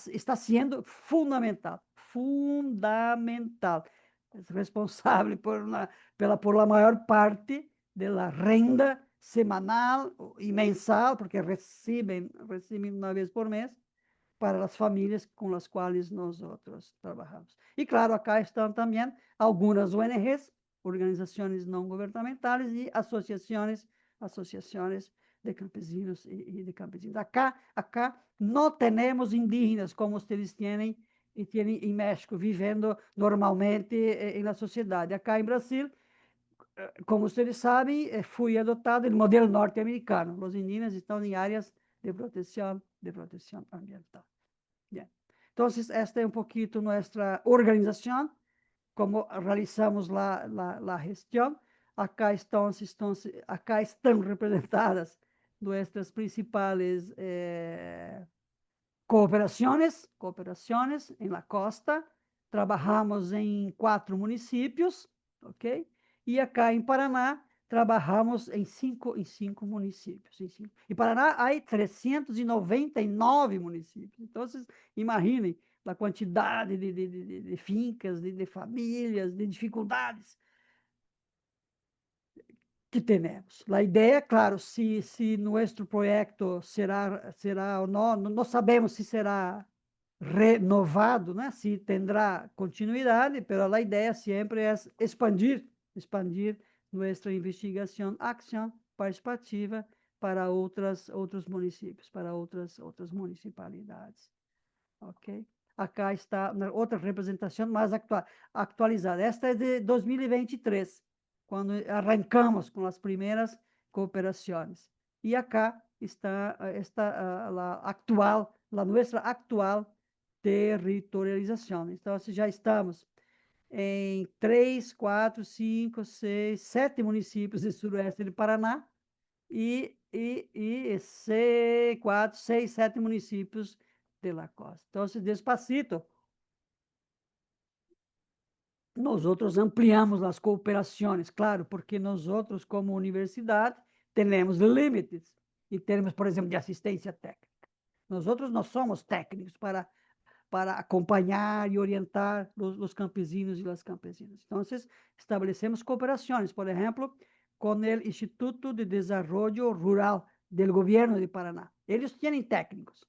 está sendo fundamental, fundamental. É responsável por la maior parte da renda semanal e mensal, porque recebem uma vez por mês, para as famílias com as quais nós trabalhamos. E, claro, acá estão também algumas ONGs, organizações não governamentais e associações de campesinos e de campesinas. Acá não temos indígenas como vocês têm em México, vivendo normalmente na sociedade. Acá em Brasil, como vocês sabem, foi adotado o modelo norte-americano. Os indígenas estão em áreas de proteção ambiental. Bien. Entonces, esta es un poquito nuestra organización, cómo realizamos la gestión. Acá están representadas nuestras principales cooperaciones en la costa. Trabajamos en 4 municipios, ¿ok? Y acá en Paraná trabajamos em cinco municípios. Em Paraná, há 399 municípios. Então, imaginem a quantidade de fincas, de famílias, de dificuldades que temos. A ideia, claro, se nosso projeto será ou não sabemos se será renovado, né? Se terá continuidade, mas a ideia sempre é expandir nossa investigação, ação participativa para outros municípios, para outras municipalidades. Ok? Acá está outra representação mais atualizada. Esta é de 2023, quando arrancamos com as primeiras cooperações. E acá está a nossa atual territorialização. Então, já estamos em 3, 4, 5, 6, 7 municípios do sudoeste do Paraná e 4, 6, 7 municípios de la costa. Então, despacito, nós ampliamos as cooperações, claro, porque nós, como universidade, temos limites em termos, por exemplo, de assistência técnica. Nós não somos técnicos para acompanhar e orientar os campesinos e as campesinas. Então, estabelecemos cooperações, por exemplo, com o Instituto de Desenvolvimento Rural do Governo de Paraná. Eles têm técnicos.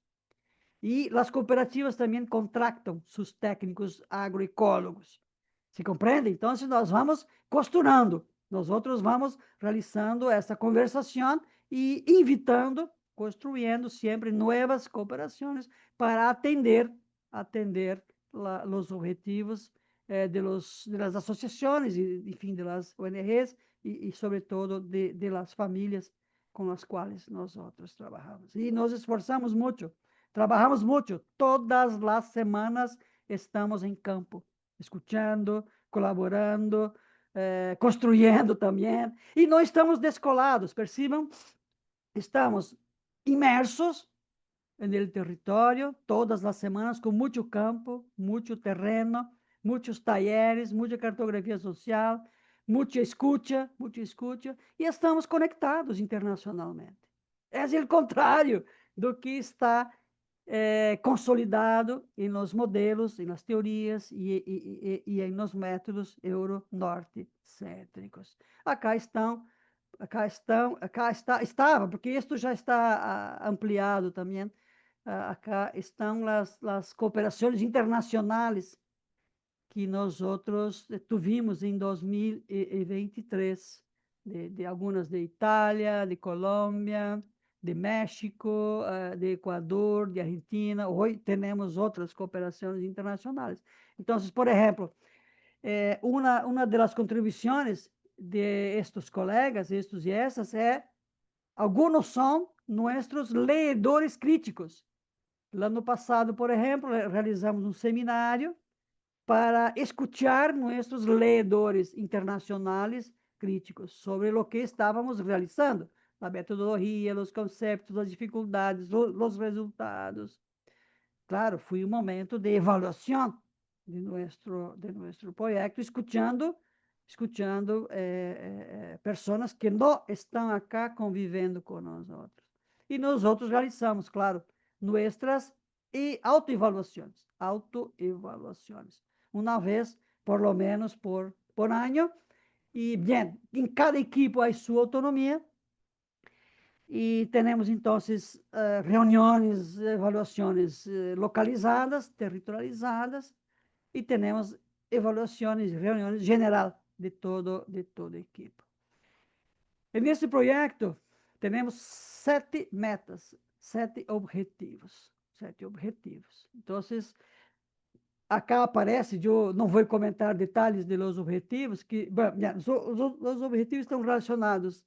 E as cooperativas também contratam seus técnicos agroecólogos. Se compreende? Então, nós vamos costurando, nós vamos realizando essa conversação e invitando, construindo sempre novas cooperações para atender os objetivos das associações, enfim, das ONGs e sobretudo, das famílias com as quais nós trabalhamos. E nos esforçamos muito, trabalhamos muito, todas as semanas estamos em campo, escutando, colaborando, construindo também, e não estamos descolados, percebam, estamos imersos no território, todas as semanas, com muito campo, muito terreno, muitos talleres, muita cartografia social, muita escuta, e estamos conectados internacionalmente. É o contrário do que está consolidado em nos modelos, em nas teorias e em nos métodos euro-norte-cêntricos. Estava, porque isto já está ampliado também. Acá estão as cooperações internacionais que nós tivemos em 2023. de algunas de Italia, de Colombia, de México, de Ecuador, de Argentina. Hoy tenemos otras cooperaciones internacionales. Entonces, por ejemplo, una de las contribuciones de estos colegas, estos y esas, algunos son nuestros leedores críticos. El ano passado, por exemplo, realizamos um seminário para escuchar nossos leedores internacionais críticos sobre o que estávamos realizando, a metodologia, os conceitos, as dificuldades, os resultados. Claro, foi um momento de avaliação de nosso projeto, escutando pessoas que não estão acá convivendo com nós outros. E nós outros realizamos, claro, nossas autoevaluações, uma vez, por lo menos, por ano. E, bem, em cada equipo há sua autonomia, e temos, então, reuniões, avaliações localizadas, territorializadas, e temos avaliações, reuniões geral de toda a equipe. E nesse projeto, temos 7 metas, 7 objetivos. 7 objetivos. Então, acá aparece, eu não vou comentar detalhes de los objetivos, que os objetivos estão relacionados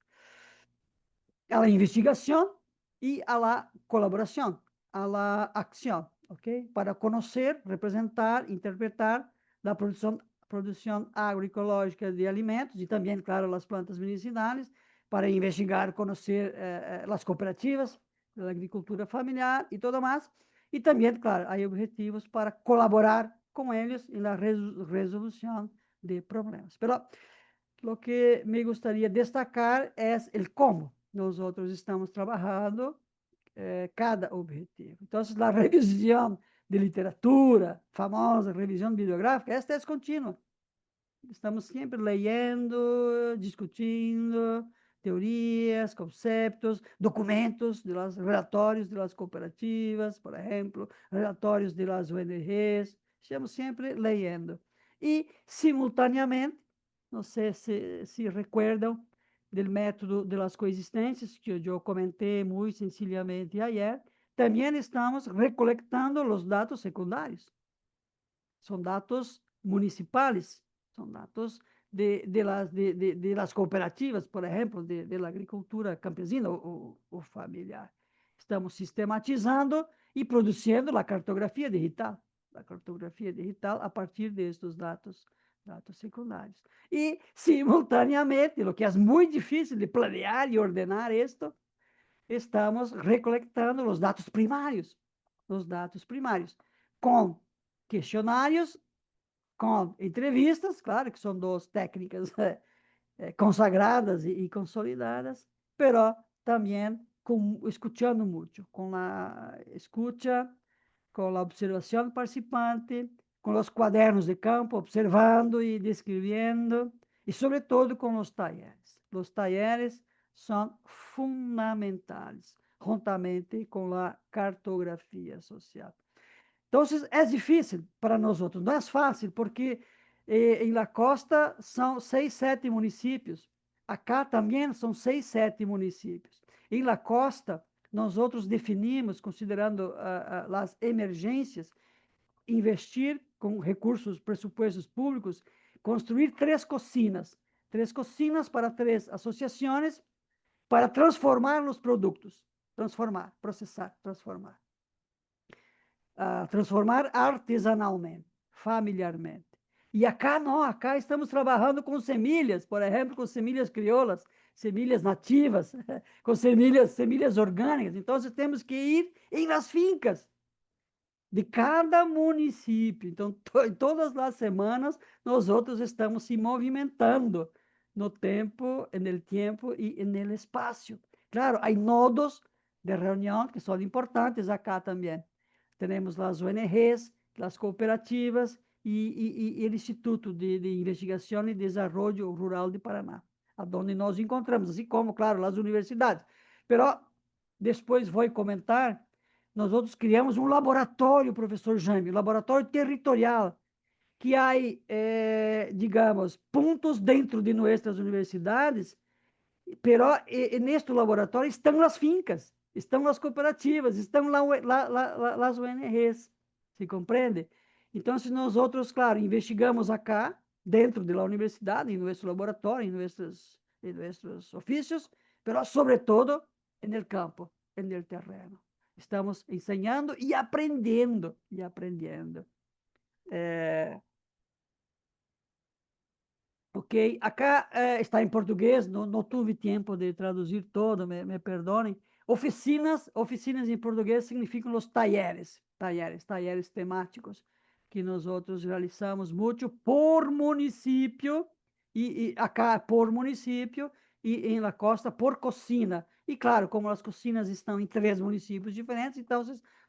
a la investigación y a la colaboración, a la acción, ¿ok? Para conocer, representar, interpretar la producción agroecológica de alimentos y también, claro, las plantas medicinales, para investigar, conocer las cooperativas de la agricultura familiar y todo más. Y también, claro, hay objetivos para colaborar con ellos en la resolución de problemas. Pero lo que me gustaría destacar es el cómo nosotros estamos trabajando cada objetivo. Entonces, la revisión de literatura, famosa revisión bibliográfica, esta es continua. Estamos siempre leyendo, discutindo teorías, conceptos, documentos de los relatorios de las cooperativas, por ejemplo, relatorios de las ONGs. Estamos sempre leyendo. E, simultaneamente, não sei se recuerdam do método de las coexistências, que eu comentei muito sencillamente ayer, também estamos recolectando os dados secundários. São dados municipais, são dados de las cooperativas, por exemplo, de la agricultura campesina ou familiar. Estamos sistematizando e produzindo a cartografia digital a partir destes dados secundários. E, simultaneamente, o que é muito difícil de planear e ordenar isto, estamos recolectando os dados primários, com questionários, com entrevistas, claro que são duas técnicas consagradas e consolidadas, pero também escutando muito, com a escuta, com a observação do participante, com os quadernos de campo, observando e descrevendo, e, sobretudo, com os talleres. Os talleres são fundamentais, juntamente com a cartografia social. Então, é difícil para nós outros, não é fácil, porque em la costa são 6, 7 municípios. Acá também são 6, 7 municípios. Em la costa, nós outros definimos, considerando as emergências, investir com recursos, pressupostos públicos, construir 3 cocinas para 3 associações para transformar os produtos, processar, transformar artesanalmente, familiarmente. E acá não, acá estamos trabalhando com semilhas, por exemplo, com semilhas crioulas, semilhas nativas, com semilhas orgânicas. Então, temos que ir em las fincas de cada município. Então, todas as semanas, nós outros estamos se movimentando no tempo e no espaço. Claro, há nodos de reunião que são importantes acá também. Temos as ONGs, as cooperativas e o Instituto de Investigação e Desenvolvimento Rural de Paraná, onde nós encontramos, assim como, claro, as universidades. Mas, depois vou comentar, nós outros criamos um laboratório, professor Jaime, laboratório territorial, que há, digamos, pontos dentro de nossas universidades pero neste laboratório estão as fincas, estão as cooperativas, estão as ONGs, se compreende? Então, se nós outros, claro, investigamos acá, dentro da universidade, em nosso laboratório, em nossos ofícios, mas, sobretudo, no campo, no terreno. Estamos ensinando e aprendendo, e aprendendo. Ok, acá está em português, não tive tempo de traduzir todo, me perdonem. Oficinas em português significam os talleres temáticos que nós outros realizamos muito por município, e acá por município, e em La Costa por cocina. E claro, como as cocinas estão em 3 municípios diferentes, então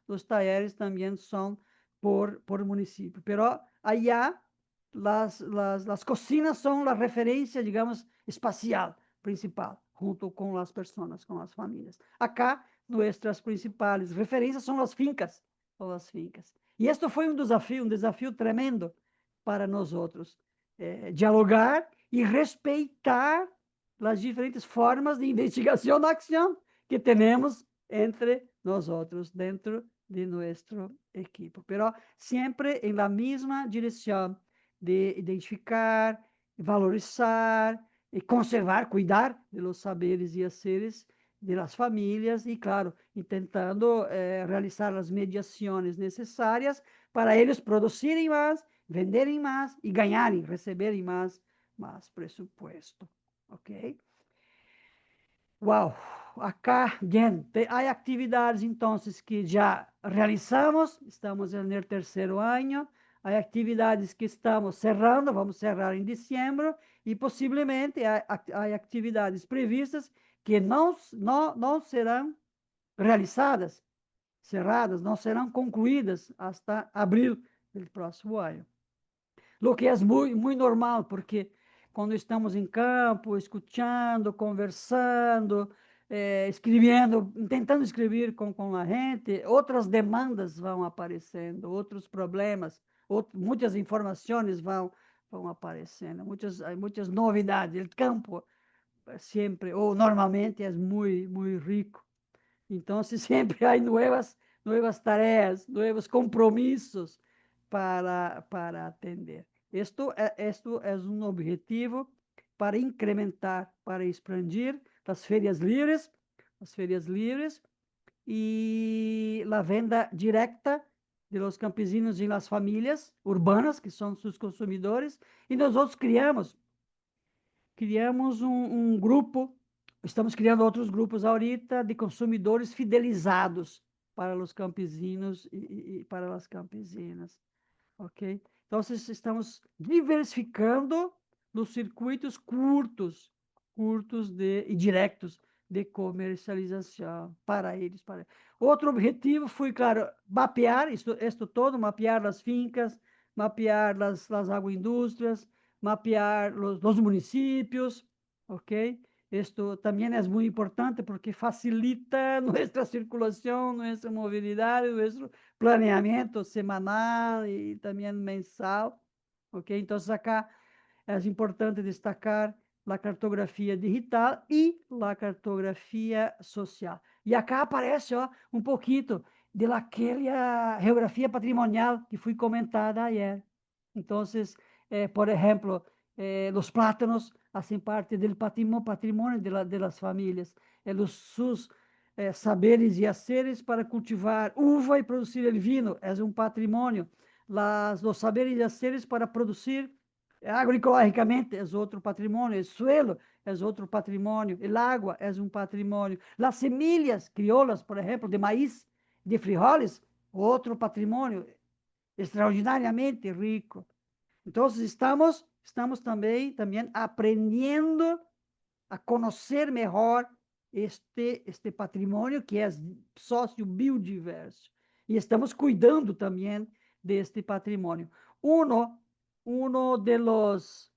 os talleres também são por município. Pero allá las cocinas son la referencia, digamos, espacial principal, junto con las personas, con las familias. Acá, nuestras principales referencias son las fincas, E esto foi um desafio tremendo para nós outros. Dialogar e respeitar as diferentes formas de investigação da ação que temos entre nós outros, dentro de nosso equipo. Pero sempre em la mesma direção de identificar, valorizar e conservar, cuidar de los saberes e haceres de las famílias e, claro, tentando realizar as mediações necessárias para eles produzirem mais, venderem mais e ganharem, receberem mais presupuesto. Ok? Uau! Acá, bien, há atividades, então, que já realizamos, estamos no terceiro ano, há atividades que estamos cerrando, vamos cerrar em dezembro, e possivelmente há atividades previstas que não serão realizadas, cerradas, não serão concluídas até abril do próximo ano. Lo que é muito normal, porque quando estamos em campo, escutando, conversando, escrevendo, tentando escrever com a gente, outras demandas vão aparecendo, outros problemas, muitas informações vão aparecendo, muitas novidades. O campo sempre, ou normalmente, é muito rico. Então, sempre há novas tarefas, novos compromissos para atender. Esto é um objetivo para incrementar, para expandir as férias livres e a venda direta de los campesinos e las famílias urbanas, que são seus consumidores, e nós outros criamos um grupo, estamos criando outros grupos ahorita de consumidores fidelizados para os campesinos e para as campesinas, ok? Então, estamos diversificando nos circuitos curtos e diretos de comercialização para eles. Outro objetivo foi, claro, mapear isto todo, mapear as fincas, mapear as agroindústrias, mapear os municípios, ok? Isto também é muito importante porque facilita nossa circulação, nossa mobilidade, nosso planeamento semanal e também mensal, ok? Então, acá é importante destacar a cartografia digital e a cartografia social. E acá aparece um pouquinho daquela geografia patrimonial que foi comentada ayer. Então, por exemplo, os plátanos fazem parte do patrimônio de las famílias. Os seus saberes e haceres para cultivar uva e produzir o vinho é um patrimônio. Os saberes e haceres para produzir agroecologicamente é outro patrimônio, o suelo é outro patrimônio, o água é um patrimônio. As semilhas crioulas, por exemplo, de maíz, de frijoles, outro patrimônio extraordinariamente rico. Então, estamos também aprendendo a conhecer melhor este patrimônio que é sócio-biodiverso. E estamos cuidando também deste patrimônio. Um de los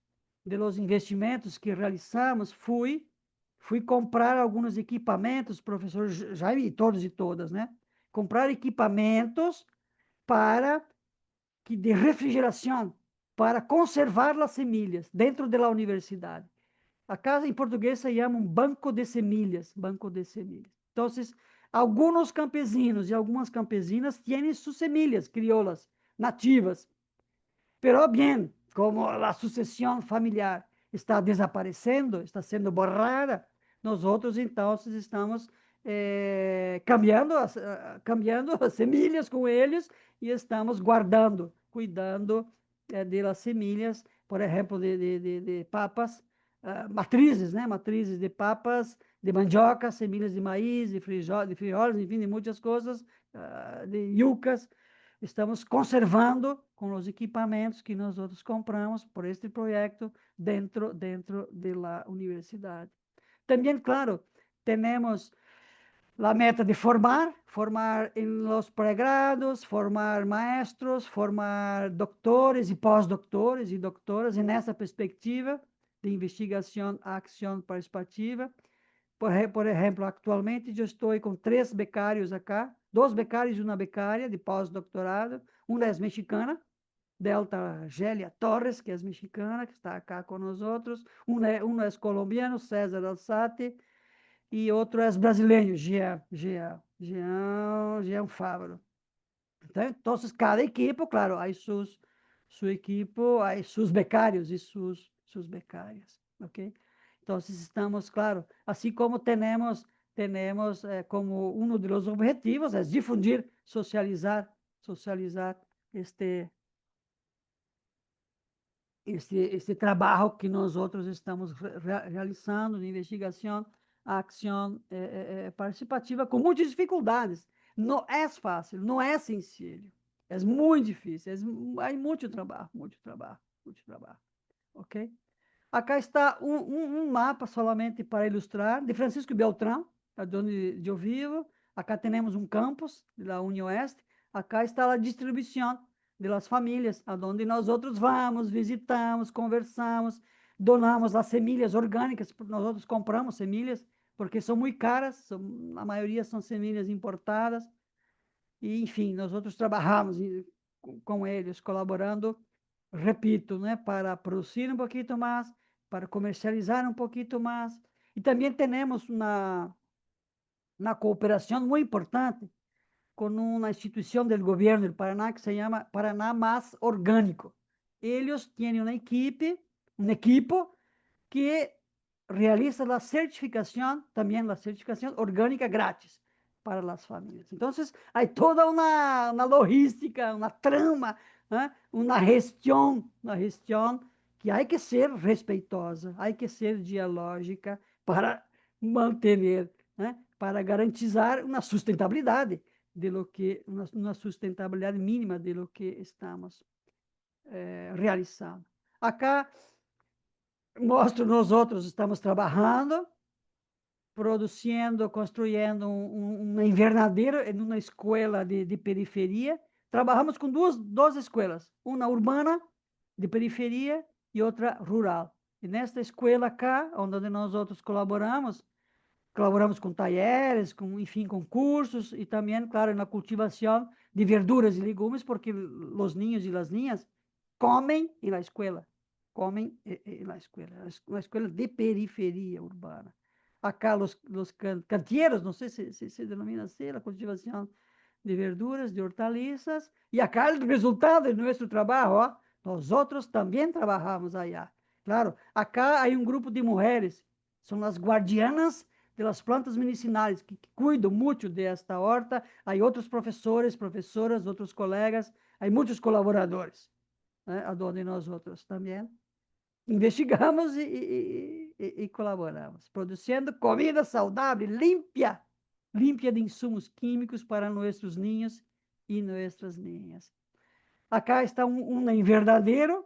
investimentos que realizamos foi comprar alguns equipamentos, professor Jaime, e todos e todas, né? Comprar equipamentos de refrigeração para conservar as semilhas dentro da universidade. Acá em português se chama um banco de semillas, banco de semillas. Então, alguns campesinos e algumas campesinas têm suas semillas crioulas nativas. Pero bien, como a sucessão familiar está desaparecendo, está sendo borrada, nós outros então estamos cambiando as semilhas com eles e estamos guardando, cuidando das semilhas, por exemplo, de papas, matrizes, né? Matrizes de papas, de mandioca, semilhas de maíz, de frijoles, enfim, de muitas coisas, de yucas. Estamos conservando com os equipamentos que nós outros compramos por este projeto dentro da universidade. Também, claro, temos a meta de formar em los pré-grados, formar maestros, formar doutores e pós-doutores e doutoras, e nessa perspectiva de investigação, ação participativa. Por exemplo, atualmente eu estou com 3 becários acá, 2 becários e uma becária de pós-doutorado. Uma é mexicana, Delta Gélia Torres, que é mexicana, que está acá com nós outros. Um é colombiano, César Alzate, e outro é brasileiro, Jean Fávaro. Então, cada equipe, claro, há sua equipe, há seus becários e suas becárias, ok? Então, estamos, claro, assim como temos como um dos objetivos é difundir, socializar este trabalho que nós outros estamos realizando de investigação, ação participativa, com muitas dificuldades. Não é fácil, não é sencillo. É muito difícil, há muito trabalho, ok? Acá está um mapa solamente para ilustrar, de Francisco Beltrán, de onde eu vivo. Acá temos um campus da UniOeste. Acá está a distribuição das famílias, aonde nós outros vamos, visitamos, conversamos, donamos as semilhas orgânicas, nós outros compramos semilhas, porque são muito caras, a maioria são semilhas importadas, e enfim, nós outros trabalhamos com eles, colaborando, repito, né, para produzir um pouquinho mais, para comercializar um pouquinho mais, e também temos uma cooperação muito importante com uma instituição do governo do Paraná que se chama Paraná Mais Orgânico. Eles têm uma equipe, um equipo que realiza a certificação, também a certificação orgânica grátis para as famílias. Então, há toda uma logística, uma trama, né? uma gestão que há que ser respeitosa, há que ser dialógica para manter, né? Para garantizar uma sustentabilidade uma sustentabilidade mínima de lo que estamos realizando. Acá mostro nós outros estamos trabalhando, produzindo, construindo uma invernadeira em uma escola de periferia. Trabalhamos com duas escolas, uma urbana de periferia e outra rural. E nesta escola cá, onde nós outros colaboramos com talheres, enfim, com cursos e também, claro, na cultivação de verduras e legumes, porque os ninhos e as ninhas comem na escola, na escola, uma escola de periferia urbana. Acá os canteeiros, não sei se denomina assim, a cultivação de verduras, de hortaliças, e acá o resultado de nosso trabalho, ó, nós outros também trabalhamos allá. Claro, acá há um grupo de mulheres, são as guardianas das plantas medicinais, que cuidam muito desta horta. Há outros professores, professoras, outros colegas, há muitos colaboradores, né, onde nós outros também investigamos e colaboramos, produzindo comida saudável, limpa de insumos químicos para nossos ninhos e nossas ninhas. Acá está um invernadeiro,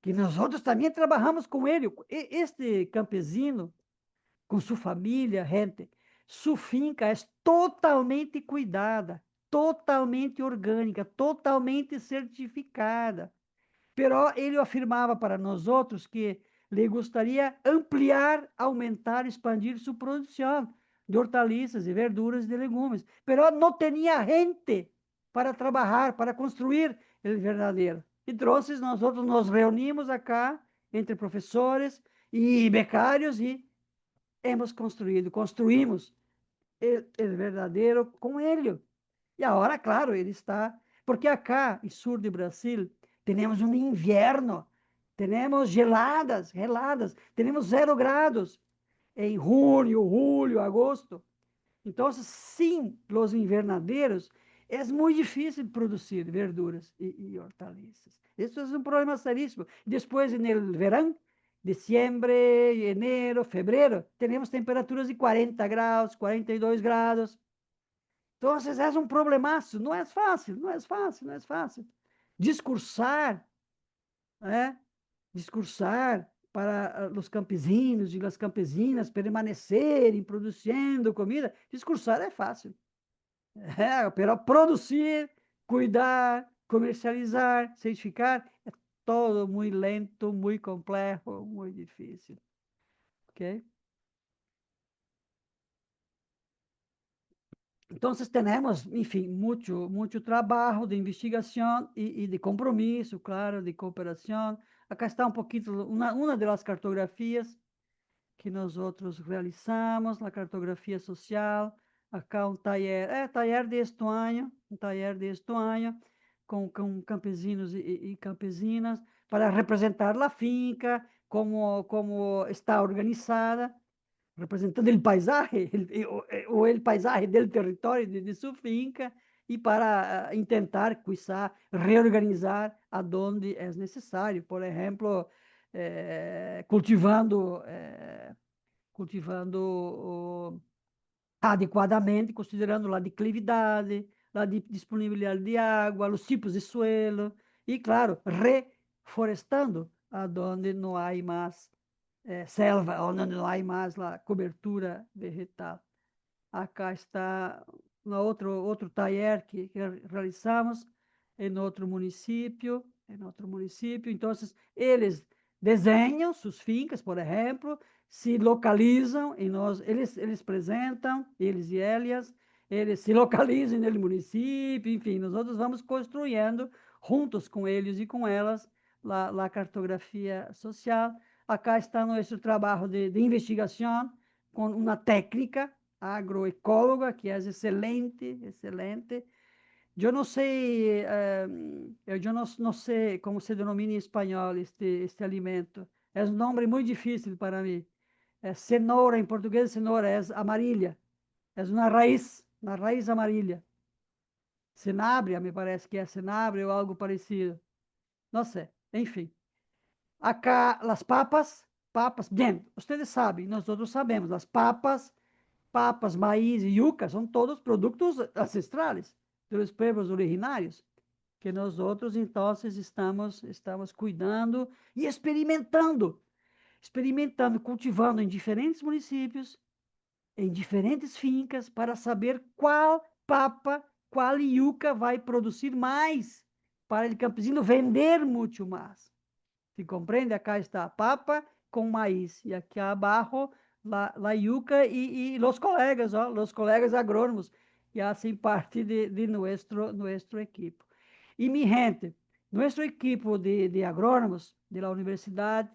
que nós outros também trabalhamos com ele. Este campesino, com sua família, gente, sua finca é totalmente cuidada, totalmente orgânica, totalmente certificada. Pero ele afirmava para nós outros que lhe gostaria ampliar, aumentar, expandir sua produção de hortaliças, de verduras e de legumes. Pero não tinha gente para trabalhar, para construir o verdadeiro. Entonces, nosotros nos reunimos acá, entre professores e becários, e construímos o verdadeiro coelho. E agora, claro, ele está... Porque acá, em sul do Brasil, temos um inverno, temos geladas, temos 0 graus em junho, julho, agosto. Então, sim, os invernadeiros, é muito difícil produzir verduras e hortaliças. Isso é um problema seríssimo. Depois, no verão, dezembro, enero, fevereiro, temos temperaturas de 40 graus, 42 graus. Então, é um problemaço. Não é fácil, não é fácil, não é fácil. Discursar, né? Discursar para os campesinos e as campesinas permanecerem produzindo comida, discursar é fácil. Pero produzir, cuidar, comercializar, certificar, é todo muito lento, muito complexo, muito difícil. Ok? Então, temos, enfim, muito trabalho de investigação e de compromisso, claro, de cooperação. Acá está um pouquinho, uma das cartografias que nós outros realizamos, a cartografia social, acá um taller de estuário, com campesinos e campesinas, para representar a finca, como está organizada, representando o paisaje, o paisaje del território de sua finca, e para tentar, quizá, reorganizar aonde é necessário. Por exemplo, cultivando adequadamente, considerando a declividade, a disponibilidade de água, os tipos de suelo, e, claro, reflorestando aonde não há mais selva, onde não há mais a cobertura vegetal. Acá está outro taller que realizamos em outro município. Então, eles desenham suas fincas, por exemplo, se localizam e eles apresentam, eles e elas, eles se localizam no município, enfim, nós outros vamos construindo juntos com eles e com elas a cartografia social. Acá está nosso trabalho de investigação com uma técnica agroecóloga, que é excelente, excelente. Eu não sei, eu não sei como se denomina em espanhol este alimento. É um nome muito difícil para mim. É cenoura, em português, cenoura é amarilla. É uma raiz amarilla. Cenábria, me parece que é cenábria ou algo parecido. Não sei, enfim. Acá, as papas, bem, vocês sabem, nós todos sabemos, as papas, maíz e yuca são todos produtos ancestrais dos povos originários, que nós outros, então, estamos cuidando e experimentando, cultivando em diferentes municípios, em diferentes fincas, para saber qual papa, qual yuca vai produzir mais, para o campesino vender muito mais. Se compreende? Acá está a papa com maíz, e aqui abaixo la yuca e os colegas, os colegas agrônomos, que fazem parte de nosso equipo. E, mi gente, nosso equipo de agrônomos da Universidade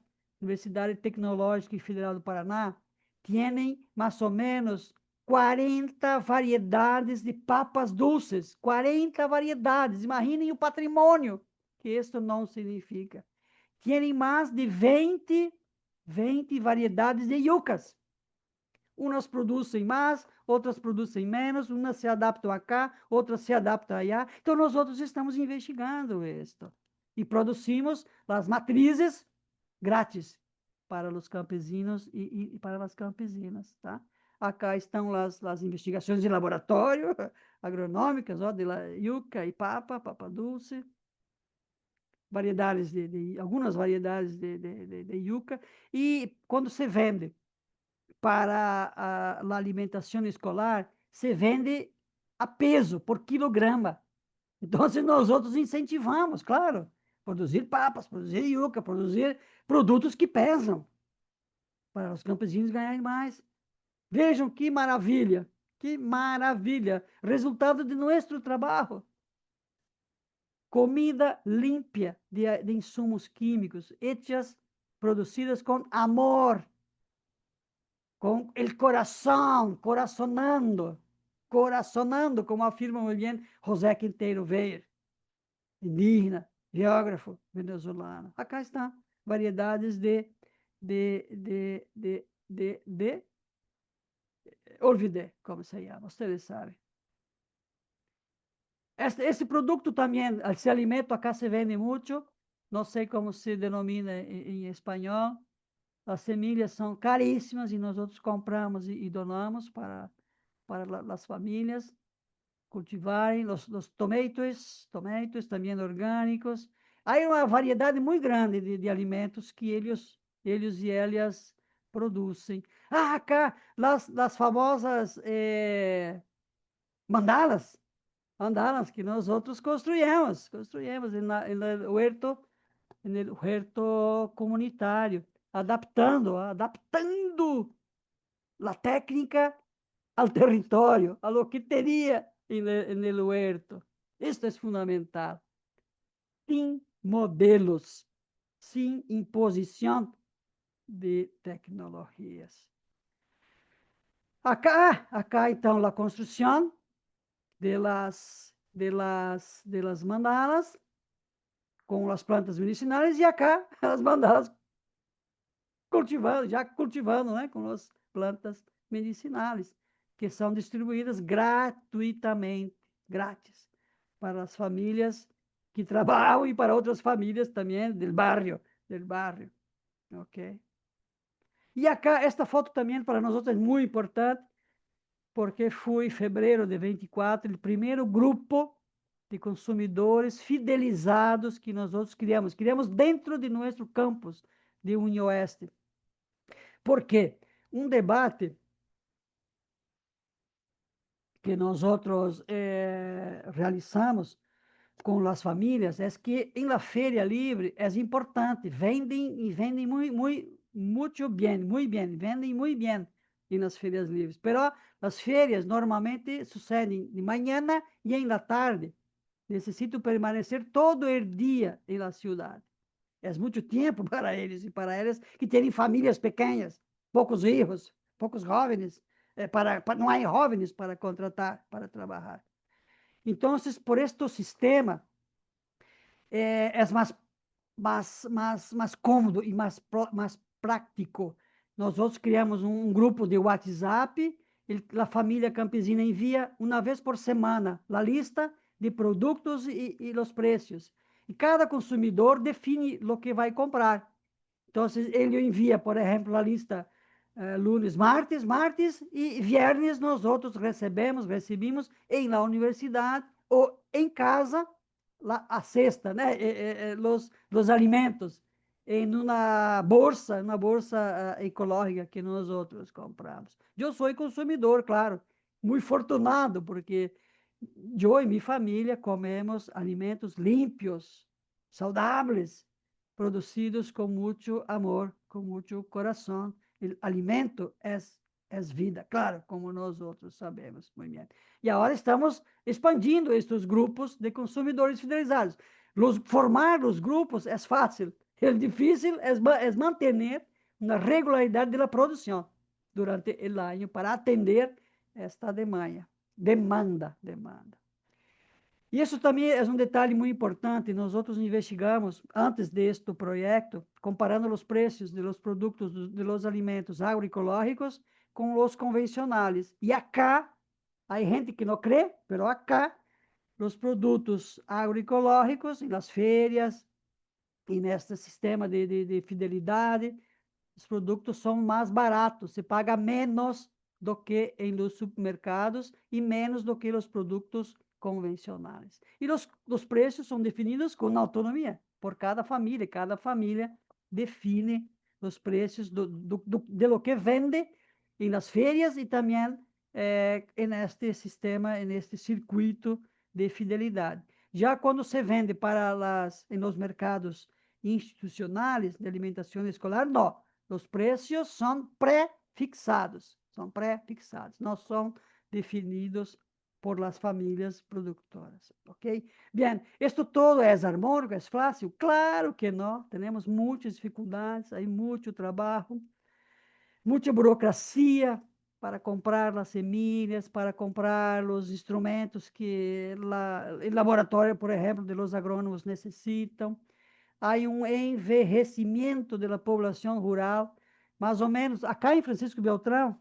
Tecnológica e Federal do Paraná, tem mais ou menos 40 variedades de papas doces, 40 variedades. Imaginem o patrimônio que isso não significa. Tem mais de 20 variedades de yucas. Umas produzem mais, outras produzem menos, umas se adaptam acá, outras se adaptam allá. Então, nós outros estamos investigando isto. E produzimos as matrizes grátis para os campesinos e para as campesinas, tá? Acá estão as investigações de laboratório agronômicas, de la yuca e papa dulce, variedades algumas variedades de yuca, e quando se vende para a alimentação escolar, se vende a peso, por quilograma. Então, se nós outros incentivamos, claro, produzir papas, produzir yuca, produzir produtos que pesam, para os campesinos ganharem mais. Vejam que maravilha, resultado de nosso trabalho. comida limpia de insumos químicos, hechas, producidas com amor, com el coração, coraçonando, como afirma muito bem José Quinteiro Weir, indígena, geógrafo venezuelano. Acá está, variedades de olvidé, como se chama, vocês sabem. Esse produto também, esse alimento acá se vende muito, não sei como se denomina em espanhol. As semillas são caríssimas e nós outros compramos e donamos para as famílias cultivarem os tomates também orgânicos. Há uma variedade muito grande de alimentos que eles e elas produzem. Acá, as famosas mandalas que nós outros construímos no huerto comunitário, adaptando a técnica ao território, a lo que teria no huerto. Isto é fundamental. Sem modelos, sem imposição de tecnologias. Acá então, a construção de las mandalas com as plantas medicinais, e acá as mandalas cultivando, né, com as plantas medicinais, que são distribuídas gratuitamente, grátis, para as famílias que trabalham e para outras famílias também do barrio, ok? E acá, esta foto também para nós é muito importante, porque foi em fevereiro de 24, o primeiro grupo de consumidores fidelizados que nós outros criamos dentro de nosso campus de UniOeste. Por quê? Um debate que nós outros realizamos com as famílias é que em la feria livre é importante, vendem muito bem, vendem muito bem nas feiras livres. Pero as feiras normalmente sucedem de manhã e em la tarde. Necessito permanecer todo o dia em la cidade. É muito tempo para eles e para elas que têm famílias pequenas, poucos filhos, poucos jovens, não há jovens para contratar, para trabalhar. Então, por este sistema, é mais cômodo e mais prático. Nós outros criamos um grupo de WhatsApp, a família campesina envia uma vez por semana a lista de produtos e os preços. E cada consumidor define o que vai comprar. Então, ele envia, por exemplo, a lista lunes, martes, e viernes nós outros recebemos em la universidade ou em casa a cesta, né? Os alimentos em uma bolsa ecológica que nós outros compramos. Eu sou consumidor, claro, muito fortunado, porque eu e minha família comemos alimentos limpos, saudáveis, produzidos com muito amor, com muito coração. O alimento é vida, claro, como nós outros sabemos muito bem. E agora estamos expandindo estes grupos de consumidores fidelizados. Formar os grupos é fácil, o difícil é manter uma regularidade da produção durante o ano para atender esta demanda. E isso também é um detalhe muito importante. Nós outros investigamos, antes deste projeto, comparando os preços de los produtos, de los alimentos agroecológicos com os convencionais. E acá, há gente que não crê, mas acá, os produtos agroecológicos, nas feiras e neste sistema de fidelidade, os produtos são mais baratos, se paga menos do que em los supermercados e menos do que os produtos convencionais. E os preços são definidos com autonomia por cada família define os preços de lo que vende em las feiras e também neste sistema, neste circuito de fidelidade. Já quando se vende em los mercados institucionais de alimentação escolar, não. Os preços são pré-fixados, não são definidos por las familias productoras. ¿Ok? Bien, ¿esto todo es armónico, es fácil? Claro que no, tenemos muchas dificultades, hay mucho trabajo, mucha burocracia para comprar las semillas, para comprar los instrumentos que el laboratorio, por ejemplo, de los agrónomos necesitan. Hay um envelhecimento da população rural, mais ou menos, acá em Francisco Beltrão,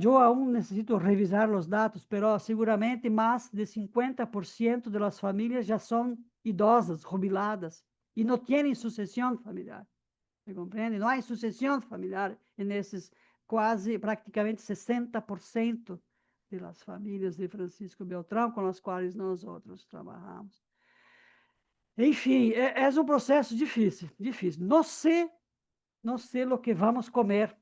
eu aún necessito revisar os dados, mas seguramente mais de 50% das famílias já são idosas, jubiladas, e não têm sucessão familiar. ¿Me compreende? Não há sucessão familiar nesses quase, praticamente 60% das famílias de Francisco Beltrão com as quais nós outros trabalhamos. Enfim, é um processo difícil, difícil. Não sei o que vamos comer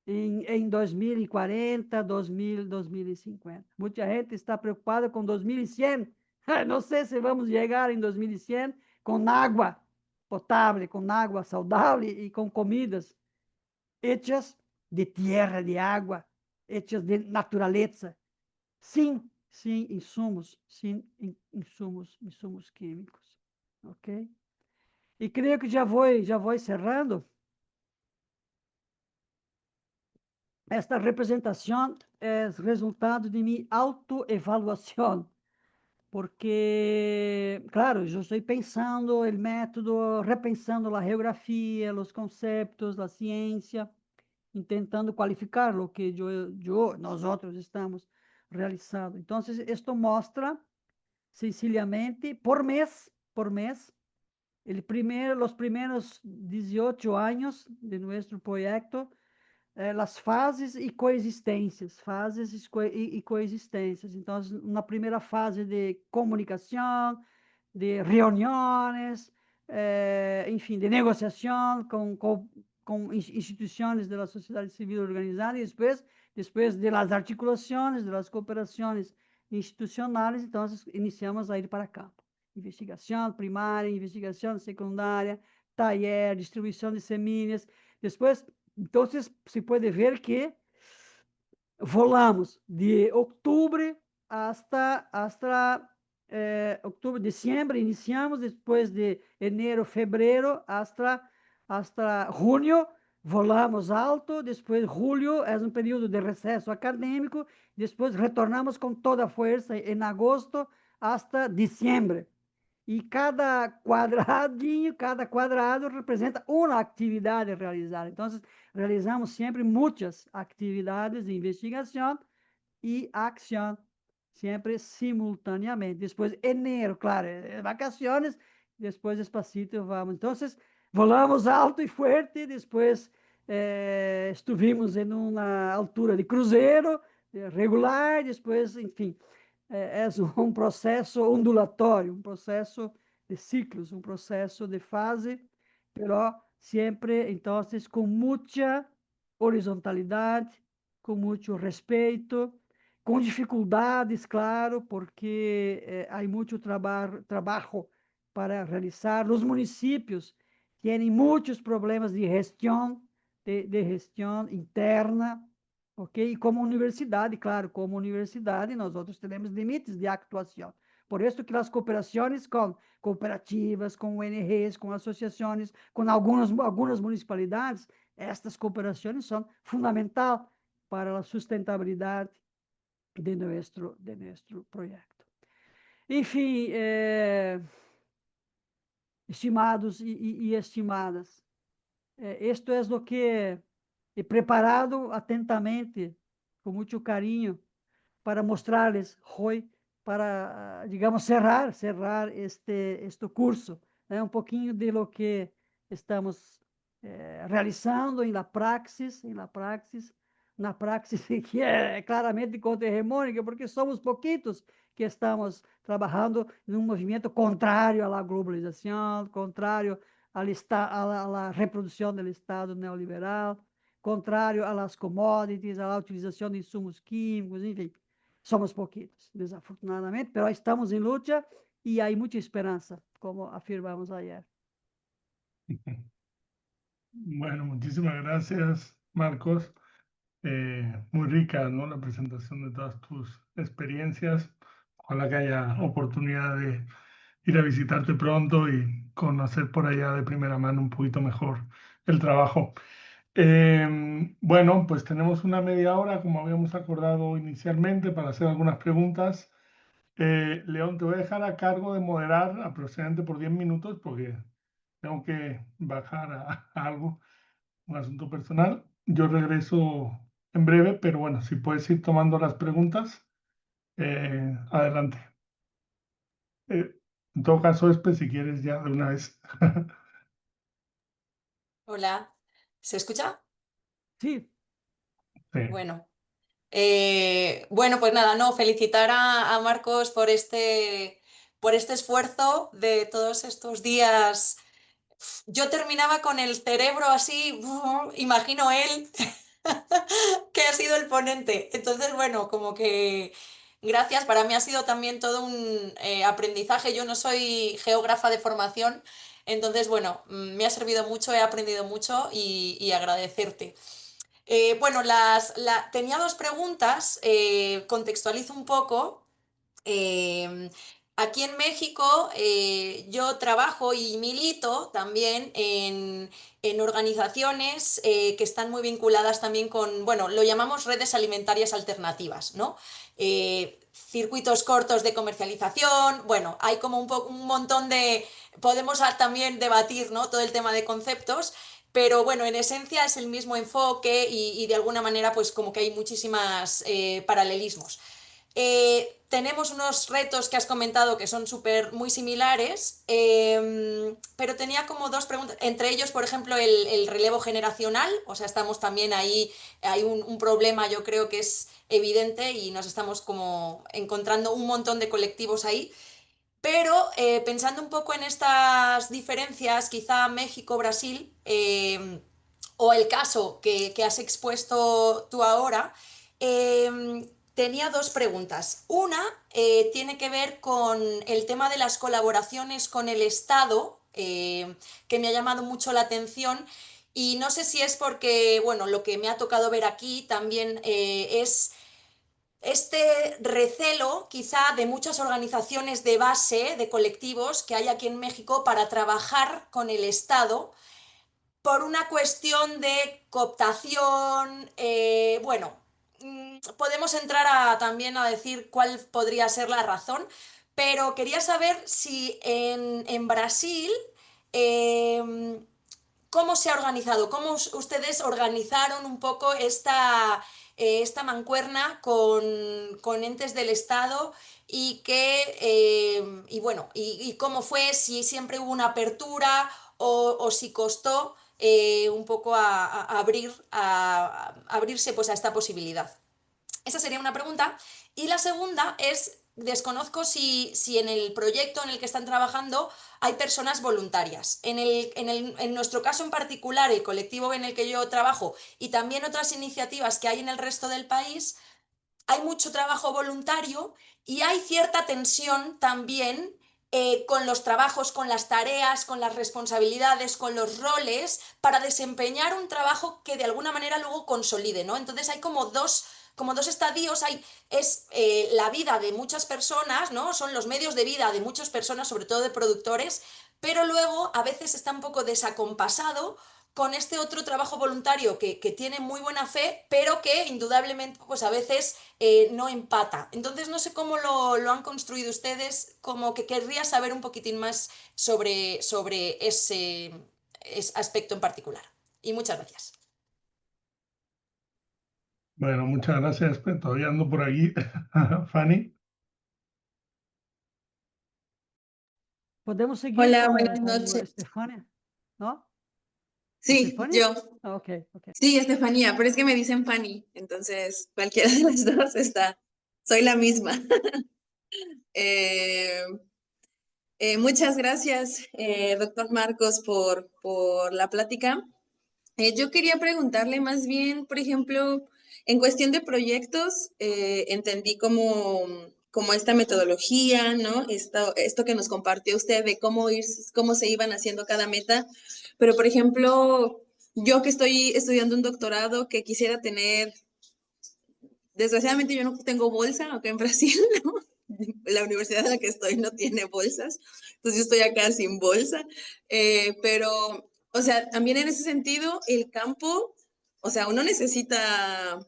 em 2040, 2050. Muita gente está preocupada com 2100. Não sei se vamos chegar em 2100 com água potável, com água saudável e com comidas hechas de terra, de água, hechas de natureza. Sim, sim, insumos químicos. Ok? E creio que já vou encerrando. Esta representação é resultado de minha autoevaluação, porque, claro, eu estou pensando o método, repensando a geografia, os conceitos, a ciência, tentando qualificar o que nós outros estamos realizando. Então, isto mostra, sencillamente, por mês, los primeros 18 años de nuestro proyecto, las fases y coexistencias, coexistências. Então, na primeira fase de comunicação, de reuniões, enfim, de negociação com instituições da sociedade civil organizada, e depois das articulações, das cooperações institucionais, então, iniciamos a ir para campo. Investigação primária, investigação secundária, taller, distribuição de semilhas. Depois, então, se pode ver que volamos de outubro hasta outubro, dezembro, iniciamos, depois de enero, fevereiro, hasta junho, volamos alto, depois julho é um período de recesso acadêmico, depois retornamos com toda a força em agosto hasta dezembro. E cada quadrado representa uma atividade realizada. Então, realizamos sempre muitas atividades de investigação e ação, sempre simultaneamente. Depois, enero, claro, vacações, depois, despacito, vamos. Então, volamos alto e forte, depois estivemos em uma altura de cruzeiro regular, depois, enfim, é um processo ondulatório, um processo de ciclos, um processo de fase, pero sempre, então, com muita horizontalidade, com muito respeito, com dificuldades, claro, porque há muito trabalho para realizar. Os municípios têm muitos problemas de gestão, de gestão interna, ok? E como universidade, claro, como universidade, nós outros temos limites de atuação. Por isso que as cooperações com cooperativas, com ONGs, com associações, com algumas municipalidades, estas cooperações são fundamentais para a sustentabilidade de nosso projeto. Enfim, estimados e estimadas, isto é o que he preparado atentamente, com muito carinho, para mostrar-lhes hoje, para, digamos, cerrar este curso, né? Um pouquinho de lo que estamos realizando na praxis, que é claramente contra-hegemônica, porque somos pouquitos que estamos trabalhando num movimento contrário à globalização, contrário à reprodução do Estado neoliberal, contrário às commodities, à utilização de insumos químicos, enfim. Somos pouquitos, desafortunadamente, mas estamos em luta e há muita esperança, como afirmamos ayer. Bueno, muchísimas gracias, Marcos. muy rica, ¿no? La presentación de todas tus experiencias. Ojalá que haya oportunidad de ir a visitarte pronto y conocer por allá de primera mano un poquito mejor el trabajo. Bueno, pues tenemos una media hora, como habíamos acordado inicialmente, para hacer algunas preguntas. León, te voy a dejar a cargo de moderar aproximadamente por 10 minutos porque tengo que bajar a algo, un asunto personal. Yo regreso en breve, pero bueno, si puedes ir tomando las preguntas, adelante. En todo caso, si quieres ya de una vez. Hola, ¿se escucha? Sí, Sí. Bueno, bueno, pues nada, no, felicitar a Marcos por este esfuerzo de todos estos días. Yo terminaba con el cerebro así, imagino él que ha sido el ponente. Entonces, bueno, como que gracias, para mí ha sido también todo un aprendizaje. Yo no soy geógrafa de formación, entonces, bueno, me ha servido mucho, he aprendido mucho y agradecerte. Bueno, tenía dos preguntas, contextualizo un poco. Eh, Aquí en México yo trabajo y milito también en organizaciones que están muy vinculadas también con, bueno, lo llamamos redes alimentarias alternativas, ¿no? Circuitos cortos de comercialización, bueno, hay como un montón de, podemos también debatir, ¿no? Todo el tema de conceptos. Pero bueno, en esencia es el mismo enfoque y de alguna manera pues como que hay muchísimas paralelismos. Tenemos unos retos que has comentado que son muy similares, pero tenía como dos preguntas, entre ellos, por ejemplo, el relevo generacional, o sea, estamos también ahí, hay un problema yo creo que es evidente y nos estamos como encontrando un montón de colectivos ahí, pero pensando un poco en estas diferencias, quizá México-Brasil, o el caso que has expuesto tú ahora, tenía dos preguntas. Una tiene que ver con el tema de las colaboraciones con el Estado, que me ha llamado mucho la atención. Y no sé si es porque, bueno, lo que me ha tocado ver aquí también es este recelo quizá de muchas organizaciones de base, de colectivos que hay aquí en México para trabajar con el Estado por una cuestión de cooptación, bueno, podemos entrar también a decir cuál podría ser la razón, pero quería saber si en Brasil, eh, ¿cómo se ha organizado? ¿Cómo ustedes organizaron un poco esta mancuerna con entes del Estado y bueno, y cómo fue, si siempre hubo una apertura o si costó un poco a abrirse pues a esta posibilidad? Esa sería una pregunta. Y la segunda es, desconozco si en el proyecto en el que están trabajando hay personas voluntarias. En nuestro caso en particular, el colectivo en el que yo trabajo y también otras iniciativas que hay en el resto del país, hay mucho trabajo voluntario y hay cierta tensión también con los trabajos, con las tareas, con las responsabilidades, con los roles, para desempeñar un trabajo que de alguna manera luego consolide, ¿no? Entonces hay como dos estadios, es la vida de muchas personas, ¿no? Son los medios de vida de muchas personas, sobre todo de productores, pero luego a veces está un poco desacompasado con este otro trabajo voluntario que tiene muy buena fe, pero que indudablemente pues a veces no empata. Entonces no sé cómo lo han construido ustedes, como que querría saber un poquitín más sobre ese aspecto en particular. Y muchas gracias. Bueno, muchas gracias. Pues, todavía ando por aquí. Fanny. podemos seguir Hola, buenas con noches. Estefania, ¿no? Sí, ¿Estefania? yo. Ah, ok, ok. Sí, Estefanía, pero es que me dicen Fanny, entonces cualquiera de las dos está. Soy la misma. Eh, muchas gracias, doctor Marcos, por la plática. Yo quería preguntarle más bien, por ejemplo, en cuestión de proyectos, entendí como esta metodología, ¿no? Esto que nos compartió usted de cómo se iban haciendo cada meta, pero por ejemplo, yo que estoy estudiando un doctorado, que quisiera tener desgraciadamente yo no tengo bolsa acá en Brasil, ¿no? La universidad en la que estoy no tiene bolsas, entonces yo estoy acá sin bolsa, pero, o sea, también en ese sentido, el campo, o sea, uno necesita,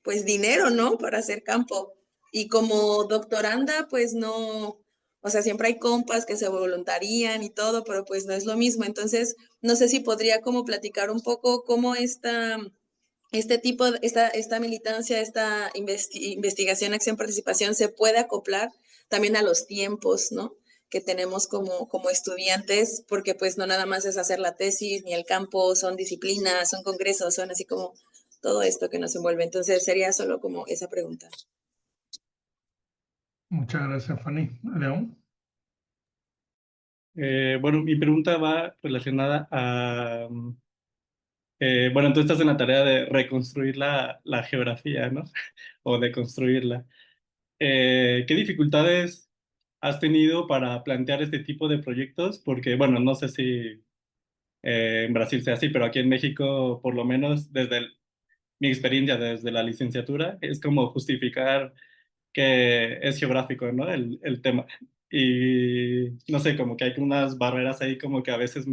pues, dinero, ¿no? Para hacer campo. Y como doctoranda, pues no, o sea, siempre hay compas que se voluntarían y todo, pero pues no es lo mismo. Entonces, no sé si podría como platicar un poco cómo este tipo, esta militancia, esta investigación, acción, participación se puede acoplar también a los tiempos, ¿no? Que tenemos como estudiantes, porque pues no nada más es hacer la tesis ni el campo, son disciplinas, son congresos, son así como todo esto que nos envuelve. Entonces sería solo como esa pregunta. Muchas gracias, Fanny. León. Bueno, mi pregunta va relacionada a, bueno, tú estás en la tarea de reconstruir la geografía, ¿no? O de construirla. ¿Qué dificultades has tenido para plantear este tipo de proyectos? Porque, bueno, no sé si en Brasil sea así, pero aquí en México, por lo menos desde mi experiencia desde la licenciatura, es como justificar que es geográfico, ¿no? El tema. Y no sé, como que hay unas barreras ahí como que a veces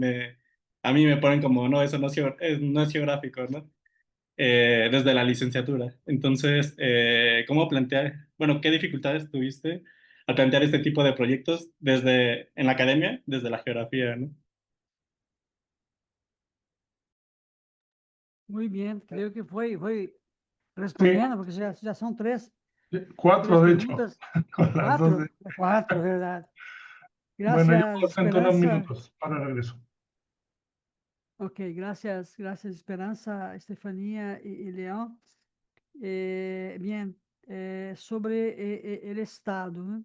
a mí me ponen como, no, eso no es, no es geográfico, ¿no? Desde la licenciatura. Entonces, ¿cómo plantear, bueno, qué dificultades tuviste al plantear este tipo de proyectos desde, en la academia, desde la geografía, ¿no? Muy bien, creo que fue Sí, respondiendo, porque ya son tres cuatro, de hecho, preguntas. con las dos. Cuatro, ¿verdad? Bueno, yo Gracias, presento unos Esperanza. minutos para regreso. Ok, gracias, Esperanza, Estefanía y León. Bien, sobre el Estado, ¿no?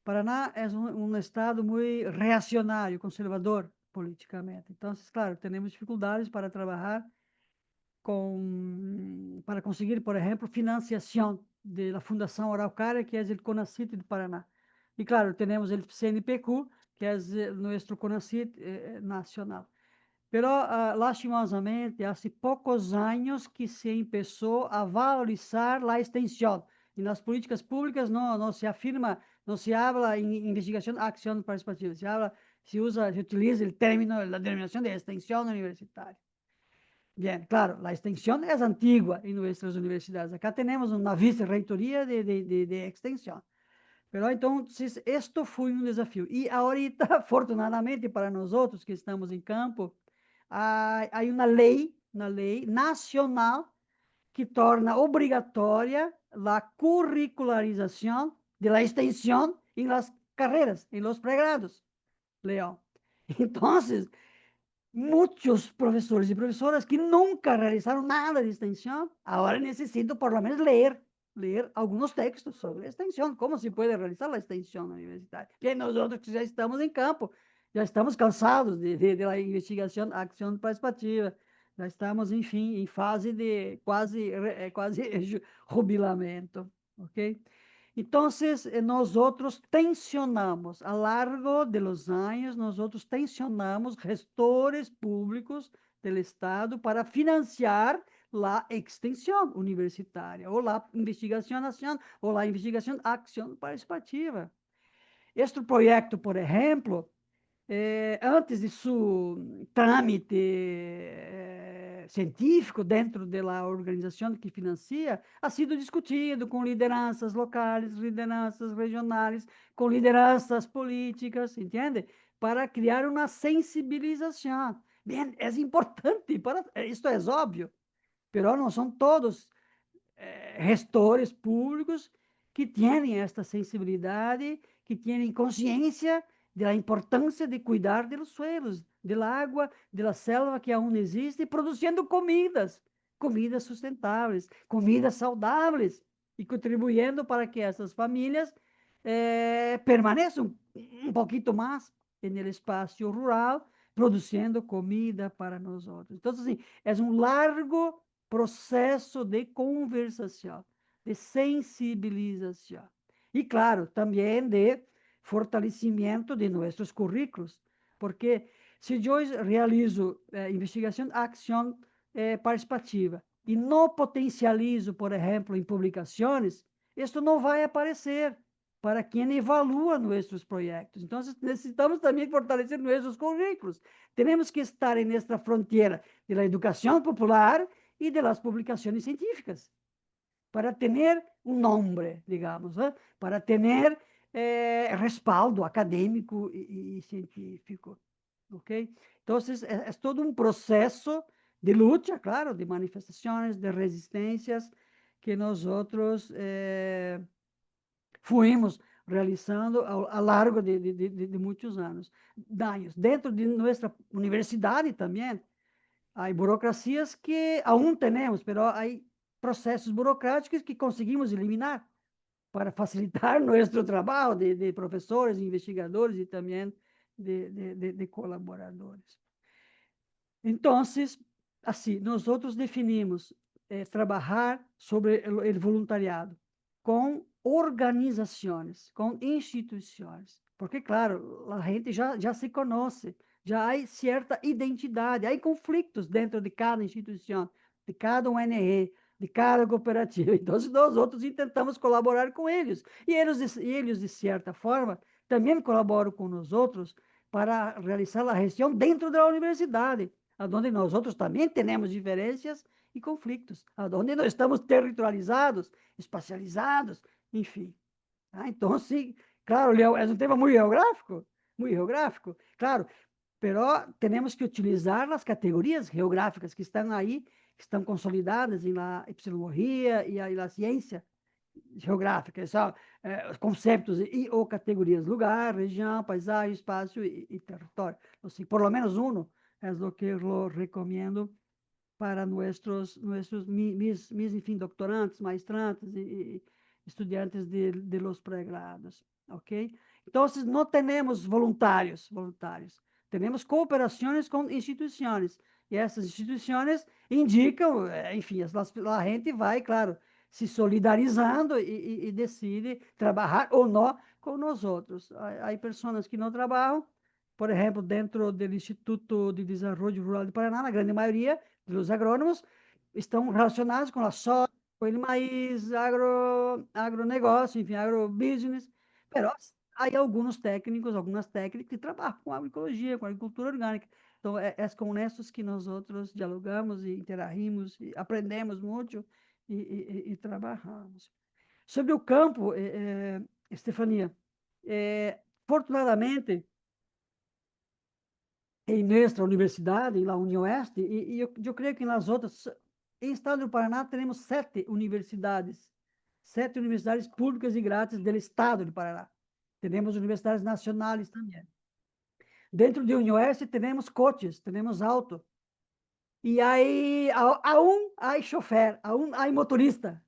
Paraná es un estado muy reaccionario, conservador políticamente. Entonces, claro, tenemos dificultades para trabajar para conseguir, por ejemplo, financiación de la Fundación Araucaria, que es el CONACYT de Paraná. Y claro, tenemos el CNPq, que es nuestro CONACYT nacional. Pero, lastimosamente, hace pocos años que se empezó a valorizar la extensión. En las políticas públicas no se afirma, no se habla en investigación, acción participativa, se utiliza el término, la denominación de extensión universitaria. Bien, claro, la extensión es antigua en nuestras universidades. Acá tenemos una vicerreitoría de extensión. Pero entonces, esto fue un desafío. Y ahorita, afortunadamente para nosotros que estamos en campo, hay una ley nacional que torna obligatoria la curricularización de la extensión en las carreras, en los pregrados, León. Entonces, muchos profesores y profesoras que nunca realizaron nada de extensión, ahora necesitan por lo menos leer algunos textos sobre extensión, cómo se puede realizar la extensión universitaria. Bien, nosotros que ya estamos en campo, ya estamos cansados de la investigación, acción participativa, já estamos, enfim, em fase de quase jubilamento, ok? Então, nós outros tensionamos, a largo de los anos, nós outros tensionamos gestores públicos do Estado para financiar a extensão universitária, ou a investigação nacional, ou a investigação acção participativa. Este projeto, por exemplo, antes de seu trâmite científico dentro da organização que financia, ha sido discutido com lideranças locais, lideranças regionais, com lideranças políticas, entende? Para criar uma sensibilização. Bem, é importante, isto é óbvio, mas não são todos gestores públicos que têm esta sensibilidade, que têm consciência da importância de cuidar dos suelos, da água, da selva que aún existe, produzindo comidas sustentáveis, comidas saudáveis, e contribuindo para que essas famílias permaneçam um pouquinho mais no espaço rural, produzindo comida para nós outros. Então, assim, é um largo processo de conversação, de sensibilização. E, claro, também de fortalecimento de nossos currículos, porque se eu realizo investigação, ação participativa, e não potencializo, por exemplo, em publicações, isso não vai aparecer para quem evalua nossos projetos. Então, necessitamos também fortalecer nossos currículos. Temos que estar nesta fronteira da educação popular e das publicações científicas, para ter um nome, digamos, para ter respaldo acadêmico e científico. ¿Ok? Entonces, es todo un proceso de lucha, claro, de manifestaciones, de resistencias que nosotros fuimos realizando a largo de muitos anos. Dentro de nossa universidade também, há burocracias que aún temos, mas há processos burocráticos que conseguimos eliminar para facilitar nosso trabalho de professores, investigadores e também de colaboradores. Então, assim, nós outros definimos trabalhar sobre o voluntariado com organizações, com instituições, porque, claro, a gente já se conhece, já há certa identidade, há conflitos dentro de cada instituição, de cada ONG, de cada cooperativa. Então, nós outros tentamos colaborar com eles. E eles, de certa forma, também colaboram com nós outros para realizar a gestão dentro da universidade, onde nós outros também temos diferenças e conflitos, onde nós estamos territorializados, espacializados, enfim. Então, sim, claro, é um tema muito geográfico, claro, mas temos que utilizar as categorias geográficas que estão aí, que estão consolidadas na epistemologia e na ciência geográfica, são conceitos ou categorias: lugar, região, paisagem, espaço e território. Assim, por lo menos é o que eu recomendo para mis enfim, doctorantes, maestrantes e estudantes de los pregrados, ok? Então, não temos voluntários, temos cooperações com instituições, e essas instituições indicam, enfim, a gente vai, claro, se solidarizando e decide trabalhar ou não com nós outros. Há pessoas que não trabalham, por exemplo, dentro do Instituto de Desenvolvimento Rural de Paraná, na grande maioria dos agrônomos estão relacionados com a soja, com o maíz, agronegócio, enfim, agrobusiness, mas há alguns técnicos, algumas técnicas que trabalham com agroecologia, com agricultura orgânica. Então, é com esses que nós outros dialogamos e interagimos, e aprendemos muito e trabalhamos. Sobre o campo, Estefania, fortunadamente, em nossa universidade, na Unioeste, e eu creio que nas outras, em estado do Paraná, temos 7 universidades públicas e grátis do estado do Paraná. Temos universidades nacionais também. Dentro de Unioeste, temos coches, temos auto. E aí, há chofer, há motorista.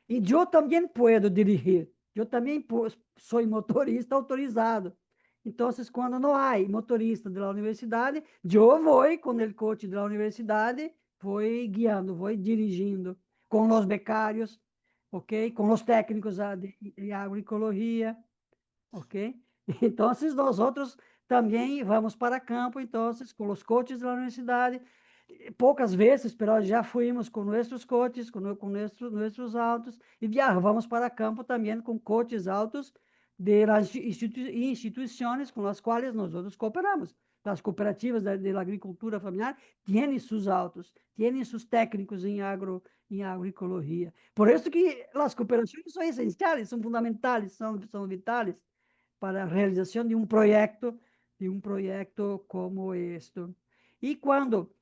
E eu também posso dirigir. Eu também sou motorista autorizado. Então, quando não há motorista da universidade, eu vou com o coche da universidade, vou guiando, vou dirigindo, com os becários, ok? Com os técnicos de agroecologia, ok? Então, nós outros também vamos para campo, então, com os coches da universidade, poucas vezes, mas já fomos com nossos coches, com nossos autos, e viajamos para campo também com coches autos de las instituições com as quais nós outros cooperamos. As cooperativas da agricultura familiar têm seus autos, têm seus técnicos em agroecologia. Por isso que as cooperações são essenciais, são fundamentais, são vitais para a realização de um projeto como este. E quando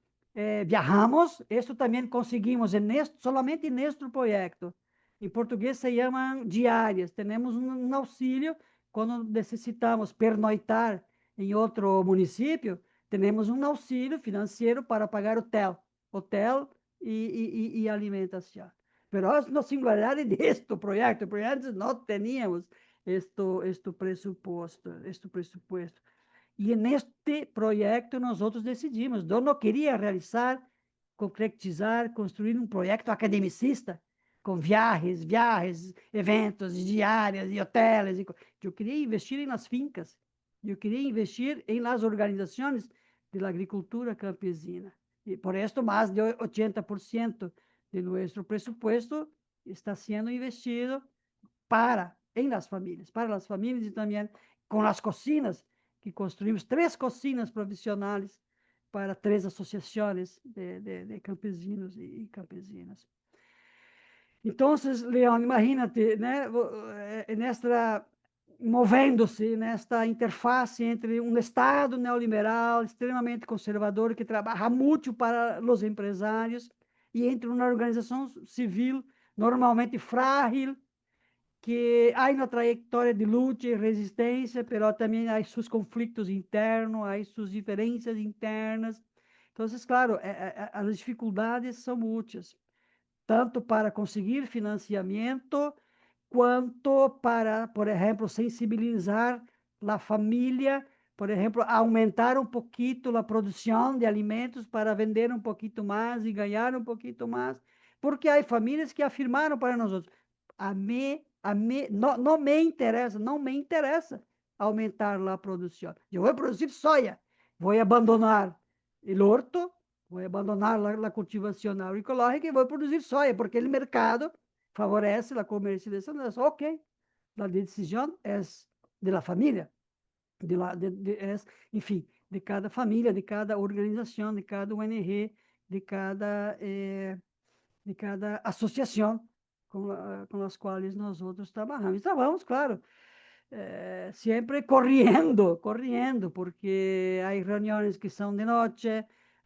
viajamos, isso também conseguimos solamente neste projeto. Em português se chamam diárias. Temos um auxílio quando necessitamos pernoitar em outro município, temos um auxílio financeiro para pagar hotel e alimentação. Mas a singularidade deste projeto, porque antes não tínhamos este pressuposto. E neste projeto nós outros decidimos. Eu não queria realizar, concretizar, construir um projeto academicista, com viagens, eventos, diárias e hotéis. Eu queria investir nas fincas, eu queria investir nas organizações da agricultura campesina. Y por esto más de 80% de nuestro presupuesto está siendo investido en las familias y también con las cocinas, que construimos 3 cocinas profesionales para 3 asociaciones de campesinos y campesinas. Entonces, León, imagínate, né, movendo-se nesta interface entre um Estado neoliberal extremamente conservador que trabalha muito para os empresários e entre uma organização civil normalmente frágil, que há uma trajetória de luta e resistência, mas também há seus conflitos internos, há suas diferenças internas. Então, claro, as dificuldades são muitas, tanto para conseguir financiamento, quanto para, por exemplo, sensibilizar a família, por exemplo, aumentar um pouquinho a produção de alimentos para vender um pouquinho mais e ganhar um pouquinho mais, porque há famílias que afirmaram para nós outros, não me interessa aumentar a produção. Eu vou produzir soja, vou abandonar o horto, vou abandonar a cultivação agroecológica e vou produzir soja, porque o mercado favorece a comercialização. Ok, a decisão é da família, enfim, de cada família, de cada organização, de cada ONG, de cada associação com as quais nós outros trabalhamos. Trabalhamos, claro, sempre correndo, porque há reuniões que são de noite,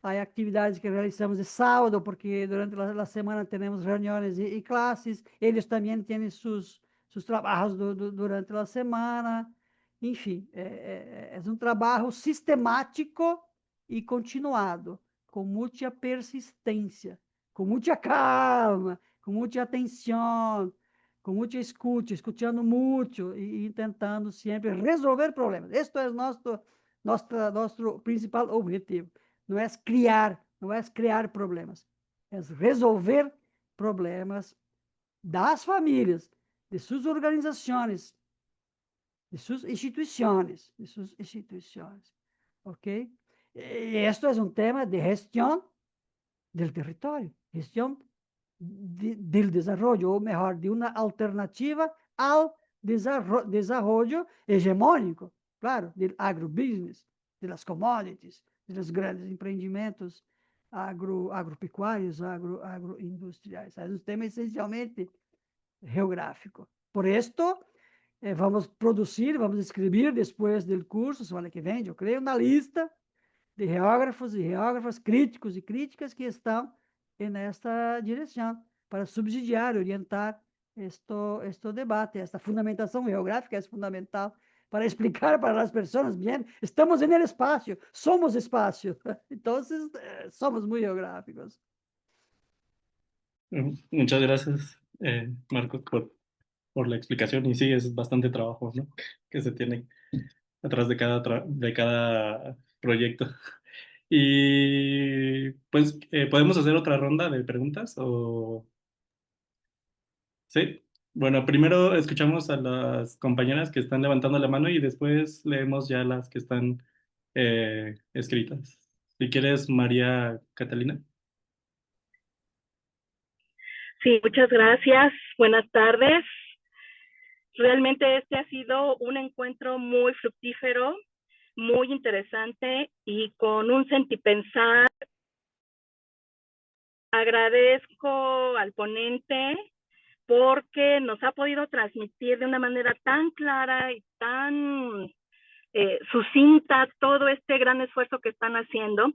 há atividades que realizamos de sábado, porque durante a semana temos reuniões e classes, eles também têm seus trabalhos durante a semana, enfim, é um trabalho sistemático e continuado, com muita persistência, com muita calma, com muita atenção, com muita escuta, escutando muito e tentando sempre resolver problemas. Este é nosso principal objetivo. Não é criar problemas, é resolver problemas das famílias, de suas organizações, de suas instituições, ok? E este é um tema de gestão do território, gestão del desarrollo, ou melhor, de uma alternativa ao desarrollo hegemônico, claro, do agrobusiness, das commodities, dos grandes empreendimentos agropecuários, agroindustriais. É um tema essencialmente geográfico. Por isto, vamos escrever depois do curso, semana que vem, eu creio, uma lista de geógrafos e geógrafas, críticos e críticas que estão nesta direção, para subsidiar, orientar este debate. Esta fundamentação geográfica é fundamental para explicar para as pessoas, bem, estamos no espaço, somos espaço, então somos muito geográficos. Muchas gracias, Marcos, por la explicación. Y sí, es bastante trabajo, ¿no?, que se tiene atrás de cada proyecto. Y pues, ¿podemos hacer otra ronda de preguntas? Sí. Bueno, primero escuchamos a las compañeras que están levantando la mano y después leemos ya las que están escritas. Si quieres, María Catalina. Sí, muchas gracias. Buenas tardes. Realmente este ha sido un encuentro muy fructífero, muy interesante y con un sentipensar. Agradezco al ponente porque nos ha podido transmitir de una manera tan clara y tan sucinta todo este gran esfuerzo que están haciendo,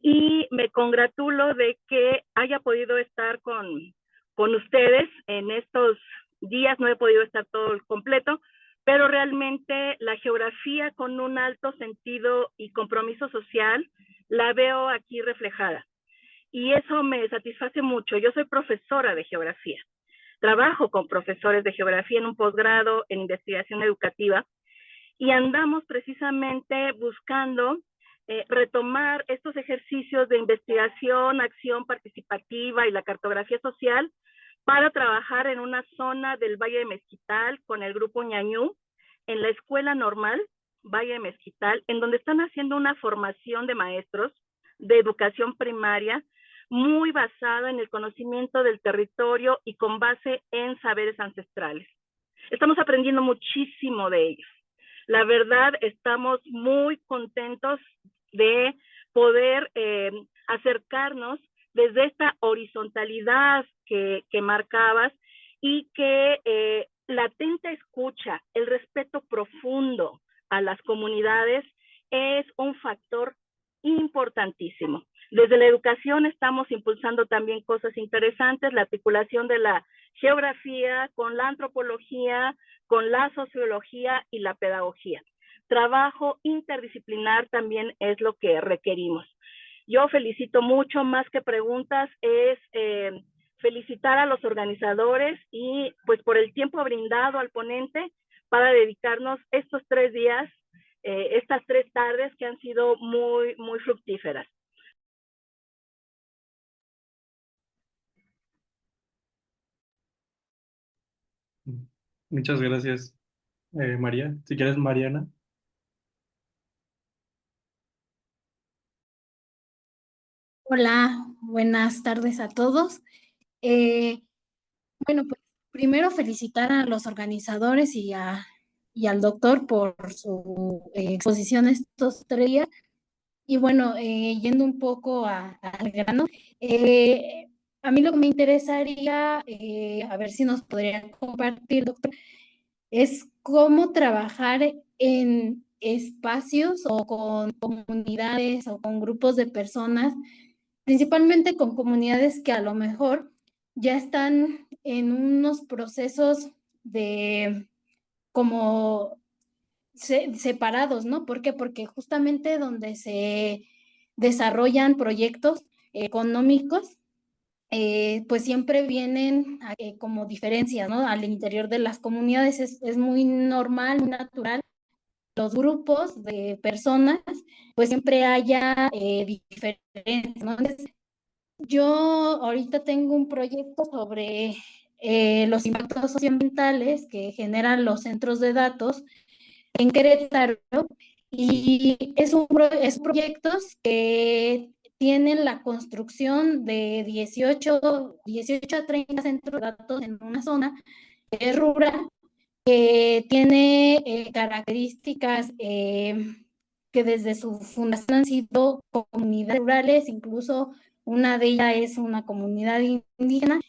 y me congratulo de que haya podido estar con ustedes en estos días. No he podido estar todo el completo, pero realmente la geografía con un alto sentido y compromiso social la veo aquí reflejada, y eso me satisface mucho. Yo soy profesora de geografía, trabajo con profesores de geografía en un posgrado en investigación educativa, y andamos precisamente buscando retomar estos ejercicios de investigación, acción participativa y la cartografía social para trabajar en una zona del Valle de Mezquital con el grupo Ñañú, en la Escuela Normal Valle de Mezquital, en donde están haciendo una formación de maestros de educación primaria, muy basada en el conocimiento del territorio y con base en saberes ancestrales. Estamos aprendiendo muchísimo de ellos. La verdad, estamos muy contentos de poder acercarnos desde esta horizontalidad que marcabas y que la atenta escucha, el respeto profundo a las comunidades es un factor importantísimo. Desde la educación estamos impulsando también cosas interesantes, la articulación de la geografía con la antropología, con la sociología y la pedagogía. Trabajo interdisciplinar también es lo que requerimos. Yo felicito mucho, más que preguntas, es felicitar a los organizadores y pues por el tiempo brindado al ponente para dedicarnos estos 3 días, estas 3 tardes que han sido muy, muy fructíferas. Muchas gracias, María. Si quieres, Mariana. Hola, buenas tardes a todos. Bueno, pues primero felicitar a los organizadores y al doctor por su exposición estos 3 días. Y bueno, yendo un poco al grano, a mí lo que me interesaría, a ver si nos podría compartir, doctor, es cómo trabajar en espacios o con comunidades o con grupos de personas, principalmente con comunidades que a lo mejor ya están en unos procesos de como separados, ¿no? ¿Por qué? Porque justamente donde se desarrollan proyectos económicos, pues siempre vienen como diferencias, ¿no? Al interior de las comunidades es muy normal, muy natural, los grupos de personas, pues siempre haya diferencias, ¿no? Entonces, yo ahorita tengo un proyecto sobre los impactos socioambientales que generan los centros de datos en Querétaro, y es proyectos que tienen la construcción de 18 a 30 centros de datos en una zona rural que tiene características que desde su fundación han sido comunidades rurales, incluso una de ellas es una comunidad indígena.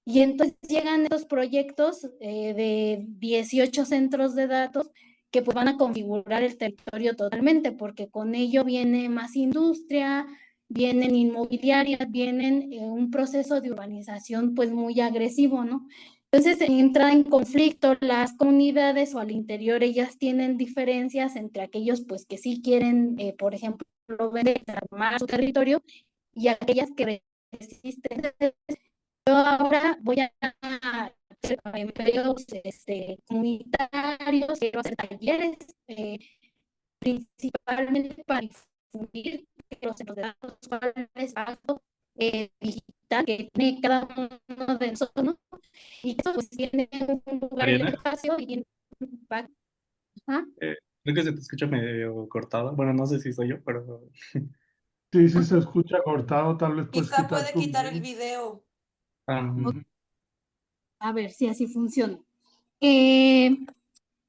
Y entonces llegan estos proyectos de 18 centros de datos que pues van a configurar el territorio totalmente, porque con ello viene más industria, vienen inmobiliarias, vienen un proceso de urbanización pues muy agresivo, ¿no? Entonces entra en conflicto las comunidades, o al interior ellas tienen diferencias entre aquellos pues que sí quieren, por ejemplo, vender, transformar su territorio, y aquellas que resisten. Yo ahora voy a hacer empleos comunitarios, quiero hacer talleres, principalmente para difundir los centros de datos, cuál es el impacto digital que tiene cada uno de nosotros, ¿no? Y eso pues tiene un lugar en el Mariana, espacio y tiene un impacto. ¿Ah? creo que se te escucha medio cortado. Bueno, no sé si soy yo, pero... Sí, sí se escucha cortado, tal vez puedes Quizá quitar puede tu quitar el video. video. Ujú. A ver si así funciona.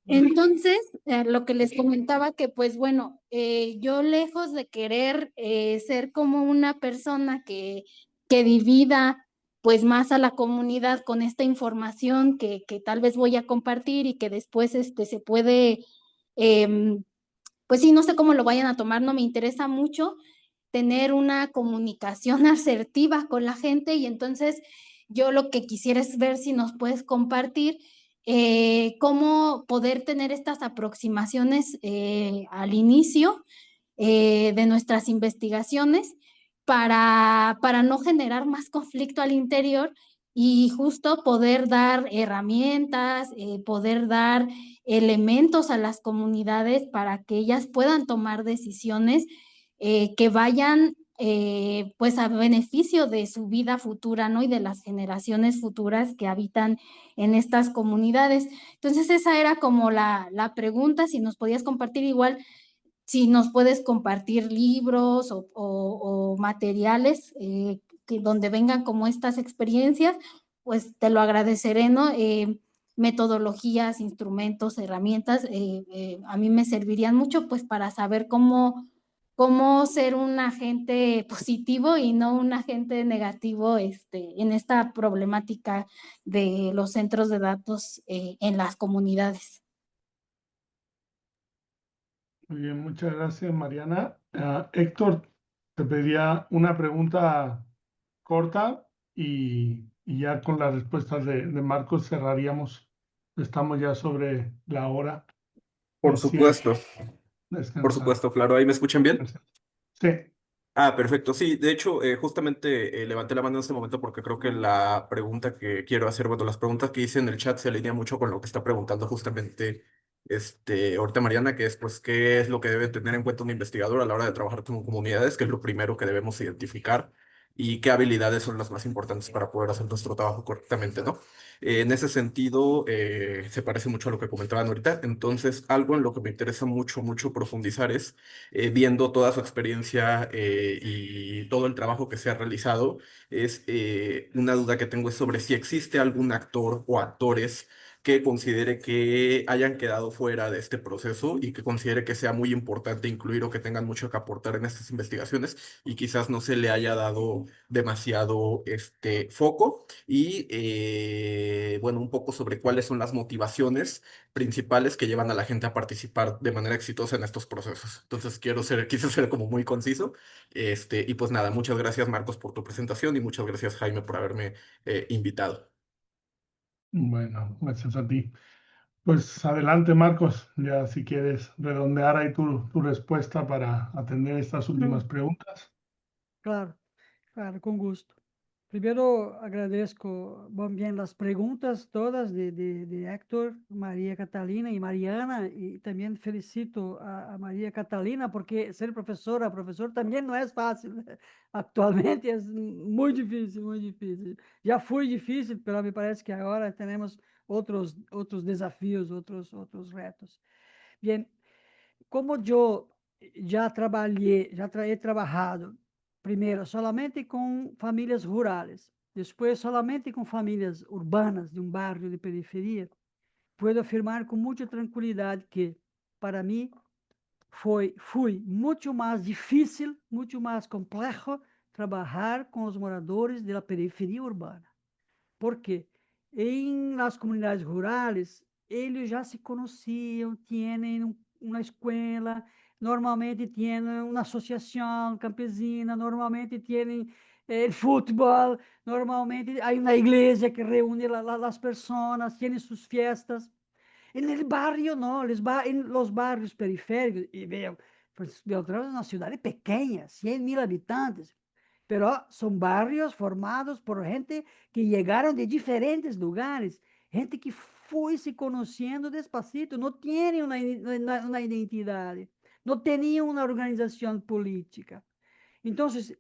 Entonces, lo que les comentaba que pues bueno, yo lejos de querer ser como una persona que divida pues más a la comunidad con esta información que tal vez voy a compartir y que después se puede, pues sí, no sé cómo lo vayan a tomar, no me interesa mucho tener una comunicación asertiva con la gente, y entonces yo lo que quisiera es ver si nos puedes compartir cómo poder tener estas aproximaciones al inicio de nuestras investigaciones para no generar más conflicto al interior, y justo poder dar herramientas, poder dar elementos a las comunidades para que ellas puedan tomar decisiones que vayan pues a beneficio de su vida futura, ¿no? Y de las generaciones futuras que habitan en estas comunidades. Entonces esa era como la pregunta, si nos podías compartir igual si nos puedes compartir libros o materiales donde vengan como estas experiencias, pues te lo agradeceré, ¿no? Metodologías, instrumentos, herramientas, a mí me servirían mucho pues para saber cómo ser un agente positivo y no un agente negativo en esta problemática de los centros de datos en las comunidades. Muy bien, muchas gracias, Mariana. Héctor, te pediría una pregunta corta y ya con las respuestas de Marcos cerraríamos. Estamos ya sobre la hora. Por Si hay supuesto, por descansar. supuesto, claro. ¿Ahí me escuchan bien? Sí. Ah, perfecto. Sí, de hecho, justamente levanté la mano en este momento porque creo que la pregunta que quiero hacer, bueno, las preguntas que hice en el chat se alinean mucho con lo que está preguntando justamente ahorita Mariana, que es pues qué es lo que debe tener en cuenta un investigador a la hora de trabajar con comunidades, que es lo primero que debemos identificar y qué habilidades son las más importantes para poder hacer nuestro trabajo correctamente, ¿no? En ese sentido, se parece mucho a lo que comentaban ahorita. Entonces, algo en lo que me interesa mucho, mucho profundizar es viendo toda su experiencia y todo el trabajo que se ha realizado, es una duda que tengo es sobre si existe algún actor o actores que considere que hayan quedado fuera de este proceso y que considere que sea muy importante incluir o que tengan mucho que aportar en estas investigaciones y quizás no se le haya dado demasiado foco y bueno, un poco sobre cuáles son las motivaciones principales que llevan a la gente a participar de manera exitosa en estos procesos. Entonces quise ser como muy conciso. Y pues nada, muchas gracias Marcos por tu presentación y muchas gracias Jaime por haberme invitado. Bueno, gracias a ti. Pues adelante, Marcos, ya si quieres redondear ahí tu respuesta para atender estas últimas preguntas. Claro, claro, con gusto. Primero agradezco bien las preguntas todas de Héctor, María Catalina y Mariana, y también felicito a María Catalina porque ser profesor también no es fácil. Actualmente es muy difícil, muy difícil. Ya fue difícil, pero me parece que ahora tenemos otros desafíos, otros retos. Bien, como yo he trabajado primero solamente con familias rurales, después solamente con familias urbanas de un barrio de periferia, puedo afirmar con mucha tranquilidad que para mí fue mucho más difícil, mucho más complejo trabajar con los moradores de la periferia urbana. Porque em las comunidades rurales, eles já se conheciam, têm uma escola, normalmente têm uma associação campesina, normalmente têm futebol, normalmente há uma igreja que reúne as pessoas, têm suas festas. En el barrio no, en los barrios periféricos, y veo, pues Beltrán es una ciudad pequeña, 100.000 habitantes, pero son barrios formados por gente que llegaron de diferentes lugares, gente que fue se conociendo despacito, no tiene una identidad, no tenía una organización política. Entonces,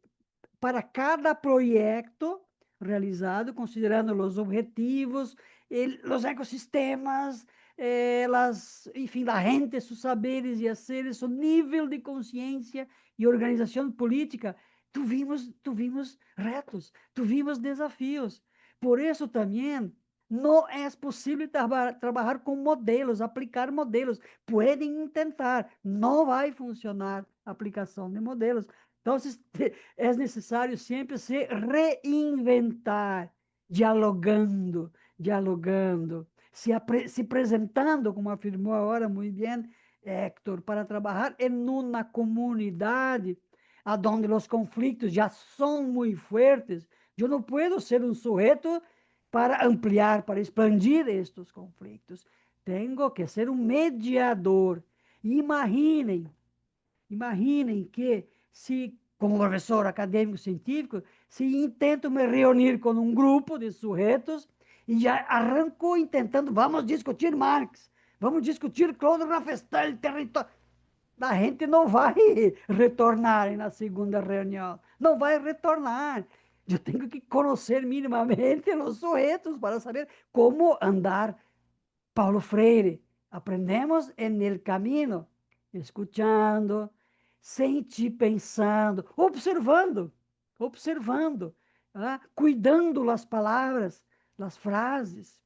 para cada proyecto realizado, considerando los objetivos, los ecosistemas, enfim, la gente, sus saberes y haceres, su nivel de conciencia y organización política, tuvimos retos, tuvimos desafíos. Por eso también no es posible trabajar con modelos, aplicar modelos. Pueden intentar, no va a funcionar a aplicação de modelos. Então, é necessário sempre se reinventar, dialogando, se apresentando, como afirmou agora muito bem Héctor, para trabalhar em uma comunidade onde os conflitos já são muito fortes. Eu não posso ser um sujeito para ampliar, para expandir estes conflitos. Tenho que ser um mediador. Imaginem que se, como professor acadêmico científico, se intento me reunir com um grupo de sujeitos e já arranco tentando, vamos discutir Marx, vamos discutir Claude Rafestel, território. A gente não vai retornar na segunda reunião, não vai retornar. Eu tenho que conhecer minimamente os sujeitos para saber como andar. Paulo Freire, aprendemos en el camino. escutando, sem te pensando, observando, cuidando as palavras, as frases,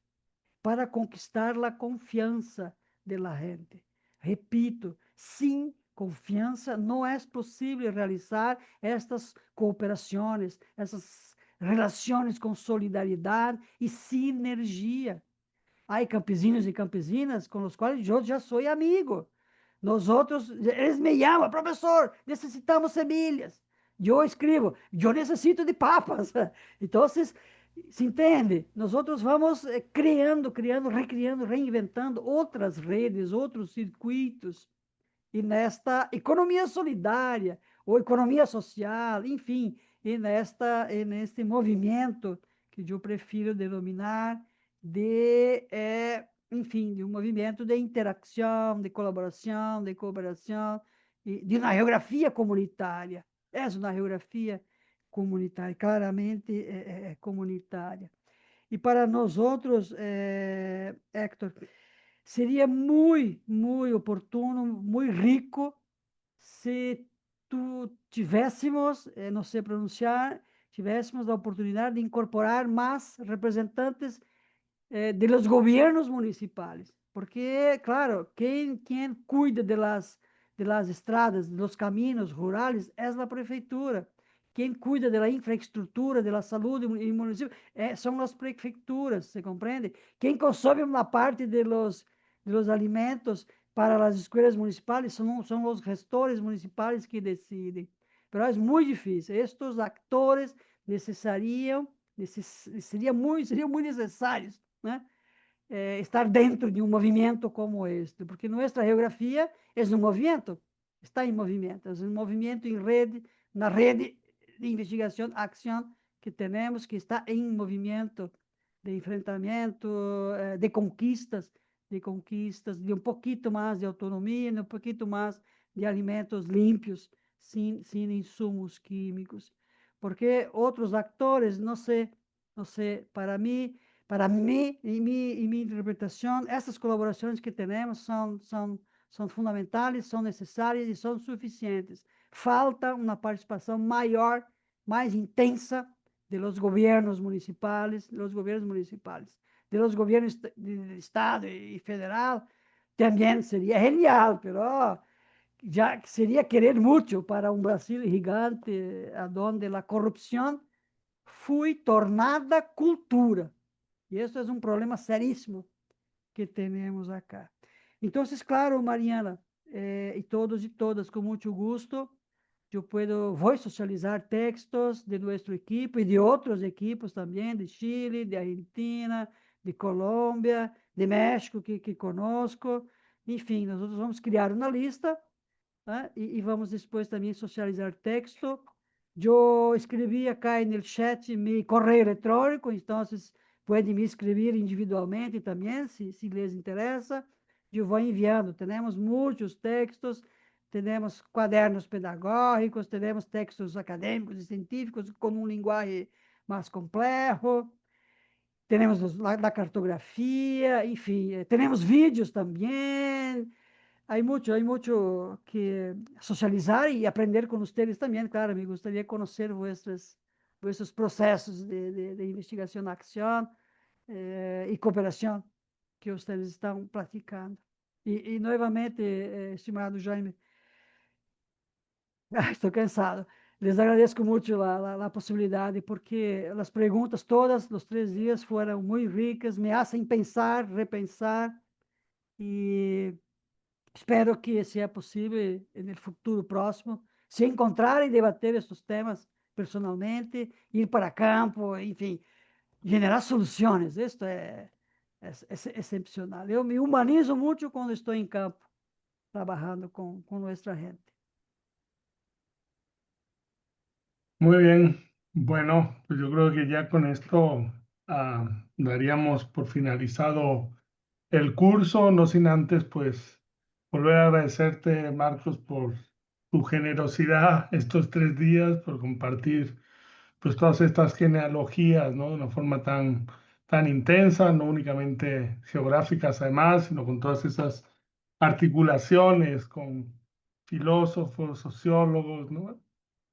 para conquistar a confiança de la gente. Repito, sem confiança não é possível realizar estas cooperações, essas relações com solidariedade e sinergia. Há campesinos e campesinas com os quais eu já sou amigo. Nós outros, eles me chamam, professor, necessitamos semilhas. Eu escrevo, eu necessito de papas. Então, se entende? Nós outros vamos criando, recriando, reinventando outras redes, outros circuitos. E nesta economia solidária, ou economia social, enfim, e neste movimento que eu prefiro denominar enfim, de um movimento de interação, de colaboração, de cooperação, de uma geografia comunitária. É uma geografia comunitária, claramente comunitária. E para nós outros, Héctor, seria muito oportuno, muito rico, se tivéssemos, não sei pronunciar, tivéssemos a oportunidade de incorporar mais representantes de los gobiernos municipais. Porque, claro, quem cuida de las estradas, de los caminos rurales, é a prefeitura. Quem cuida da infraestrutura, da saúde e município, são as prefeituras, se compreende? Quem consome uma parte de los alimentos para as escolas municipais são os gestores municipais que decidem. Mas é muito difícil. Estes atores seriam muito necessários, né? Estar dentro de um movimento como este, porque nossa geografia é um movimento, está em movimento, é um movimento em rede, na rede de investigação, ação que temos, que está em movimento de enfrentamento, de conquistas, de um pouquinho mais de autonomia, de um pouquinho mais de alimentos limpos, sem insumos químicos. Porque outros atores, não sei, para mim, em minha interpretação, essas colaborações que temos são fundamentais, são necessárias e são suficientes. Falta uma participação maior, mais intensa de los governos municipais, de los governos de estado e federal, também seria genial, mas já seria querer muito para um Brasil gigante, onde a corrupção foi tornada cultura. E isso é um problema seríssimo que temos acá. Então, claro, Mariana, e todos e todas, com muito gosto, vou socializar textos de nosso equipo e de outros equipos também, de Chile, de Argentina, de Colômbia, de México, que conosco. Enfim, nós vamos criar uma lista, né? E vamos depois também socializar texto. Eu escrevi acá no chat meu correio eletrônico, então podem me escrever individualmente também, se lhes interessa. Eu vou enviando. Temos muitos textos, temos quadernos pedagógicos, temos textos acadêmicos e científicos com um linguagem mais complexo. Temos a cartografia, enfim, temos vídeos também. Há muito que socializar e aprender com vocês também. Claro, me gostaria de conhecer vossos processos de investigação, ação e cooperação que vocês estão praticando. E novamente, estimado Jaime, estou cansado. Les agradeço muito a possibilidade, porque as perguntas todas, os 3 dias, foram muito ricas, me fazem pensar, repensar, e espero que, se é possível, no futuro próximo, se encontrar e debater estes temas personalmente, ir para campo, enfim, generar soluções. Isto é excepcional. Eu me humanizo muito quando estou em campo, trabalhando com nossa gente. Muy bien. Bueno, pues yo creo que ya con esto daríamos por finalizado el curso, no sin antes, pues, volver a agradecerte, Marcos, por tu generosidad estos 3 días, por compartir, pues, todas estas genealogías, ¿no? De una forma tan intensa, no únicamente geográficas además, sino con todas esas articulaciones con filósofos, sociólogos, ¿no?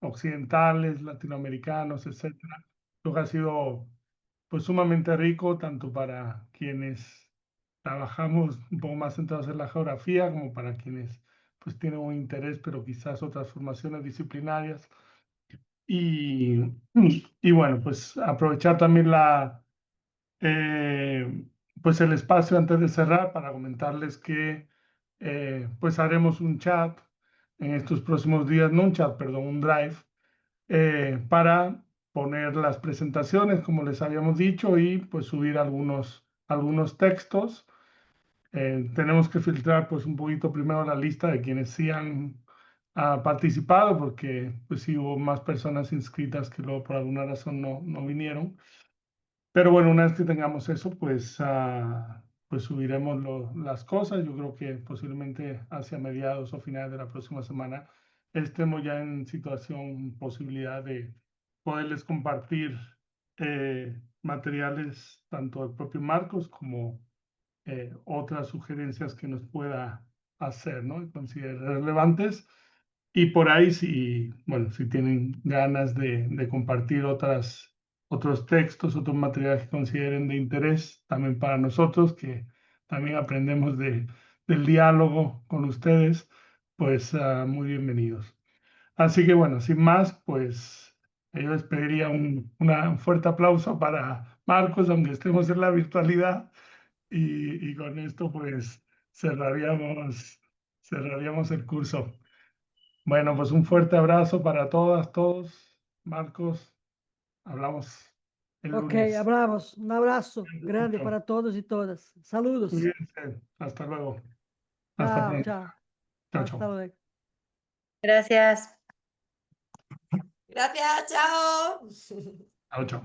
Occidentales, latinoamericanos, etcétera. Lo que ha sido pues sumamente rico tanto para quienes trabajamos un poco más centrados en la geografía como para quienes pues tienen un interés pero quizás otras formaciones disciplinarias y bueno pues aprovechar también pues el espacio antes de cerrar para comentarles que pues haremos un chat en estos próximos días, no un chat, perdón, un drive para poner las presentaciones, como les habíamos dicho, y pues subir algunos textos. Tenemos que filtrar pues un poquito primero la lista de quienes sí han participado, porque pues sí hubo más personas inscritas que luego por alguna razón no vinieron. Pero bueno, una vez que tengamos eso, pues, pues subiremos las cosas. Yo creo que posiblemente hacia mediados o finales de la próxima semana estemos ya en situación, posibilidad de poderles compartir materiales, tanto del propio Marcos como otras sugerencias que nos pueda hacer, ¿no? Y considere relevantes. Y por ahí, si, bueno, si tienen ganas de compartir otros textos, otros materiales que consideren de interés también para nosotros, que también aprendemos del diálogo con ustedes, pues muy bienvenidos. Así que bueno, sin más, pues yo les pediría un fuerte aplauso para Marcos, aunque estemos en la virtualidad, y con esto pues cerraríamos el curso. Bueno, pues un fuerte abrazo para todas, todos. Marcos, hablamos el Ok, lunes. hablamos. Un abrazo Cuídense grande mucho. para todos y todas. Saludos. Cuídense. Hasta luego. Hasta Chao, pronto. chao. Chao, Hasta chao. luego. Gracias. Gracias, chao. Chao, chao.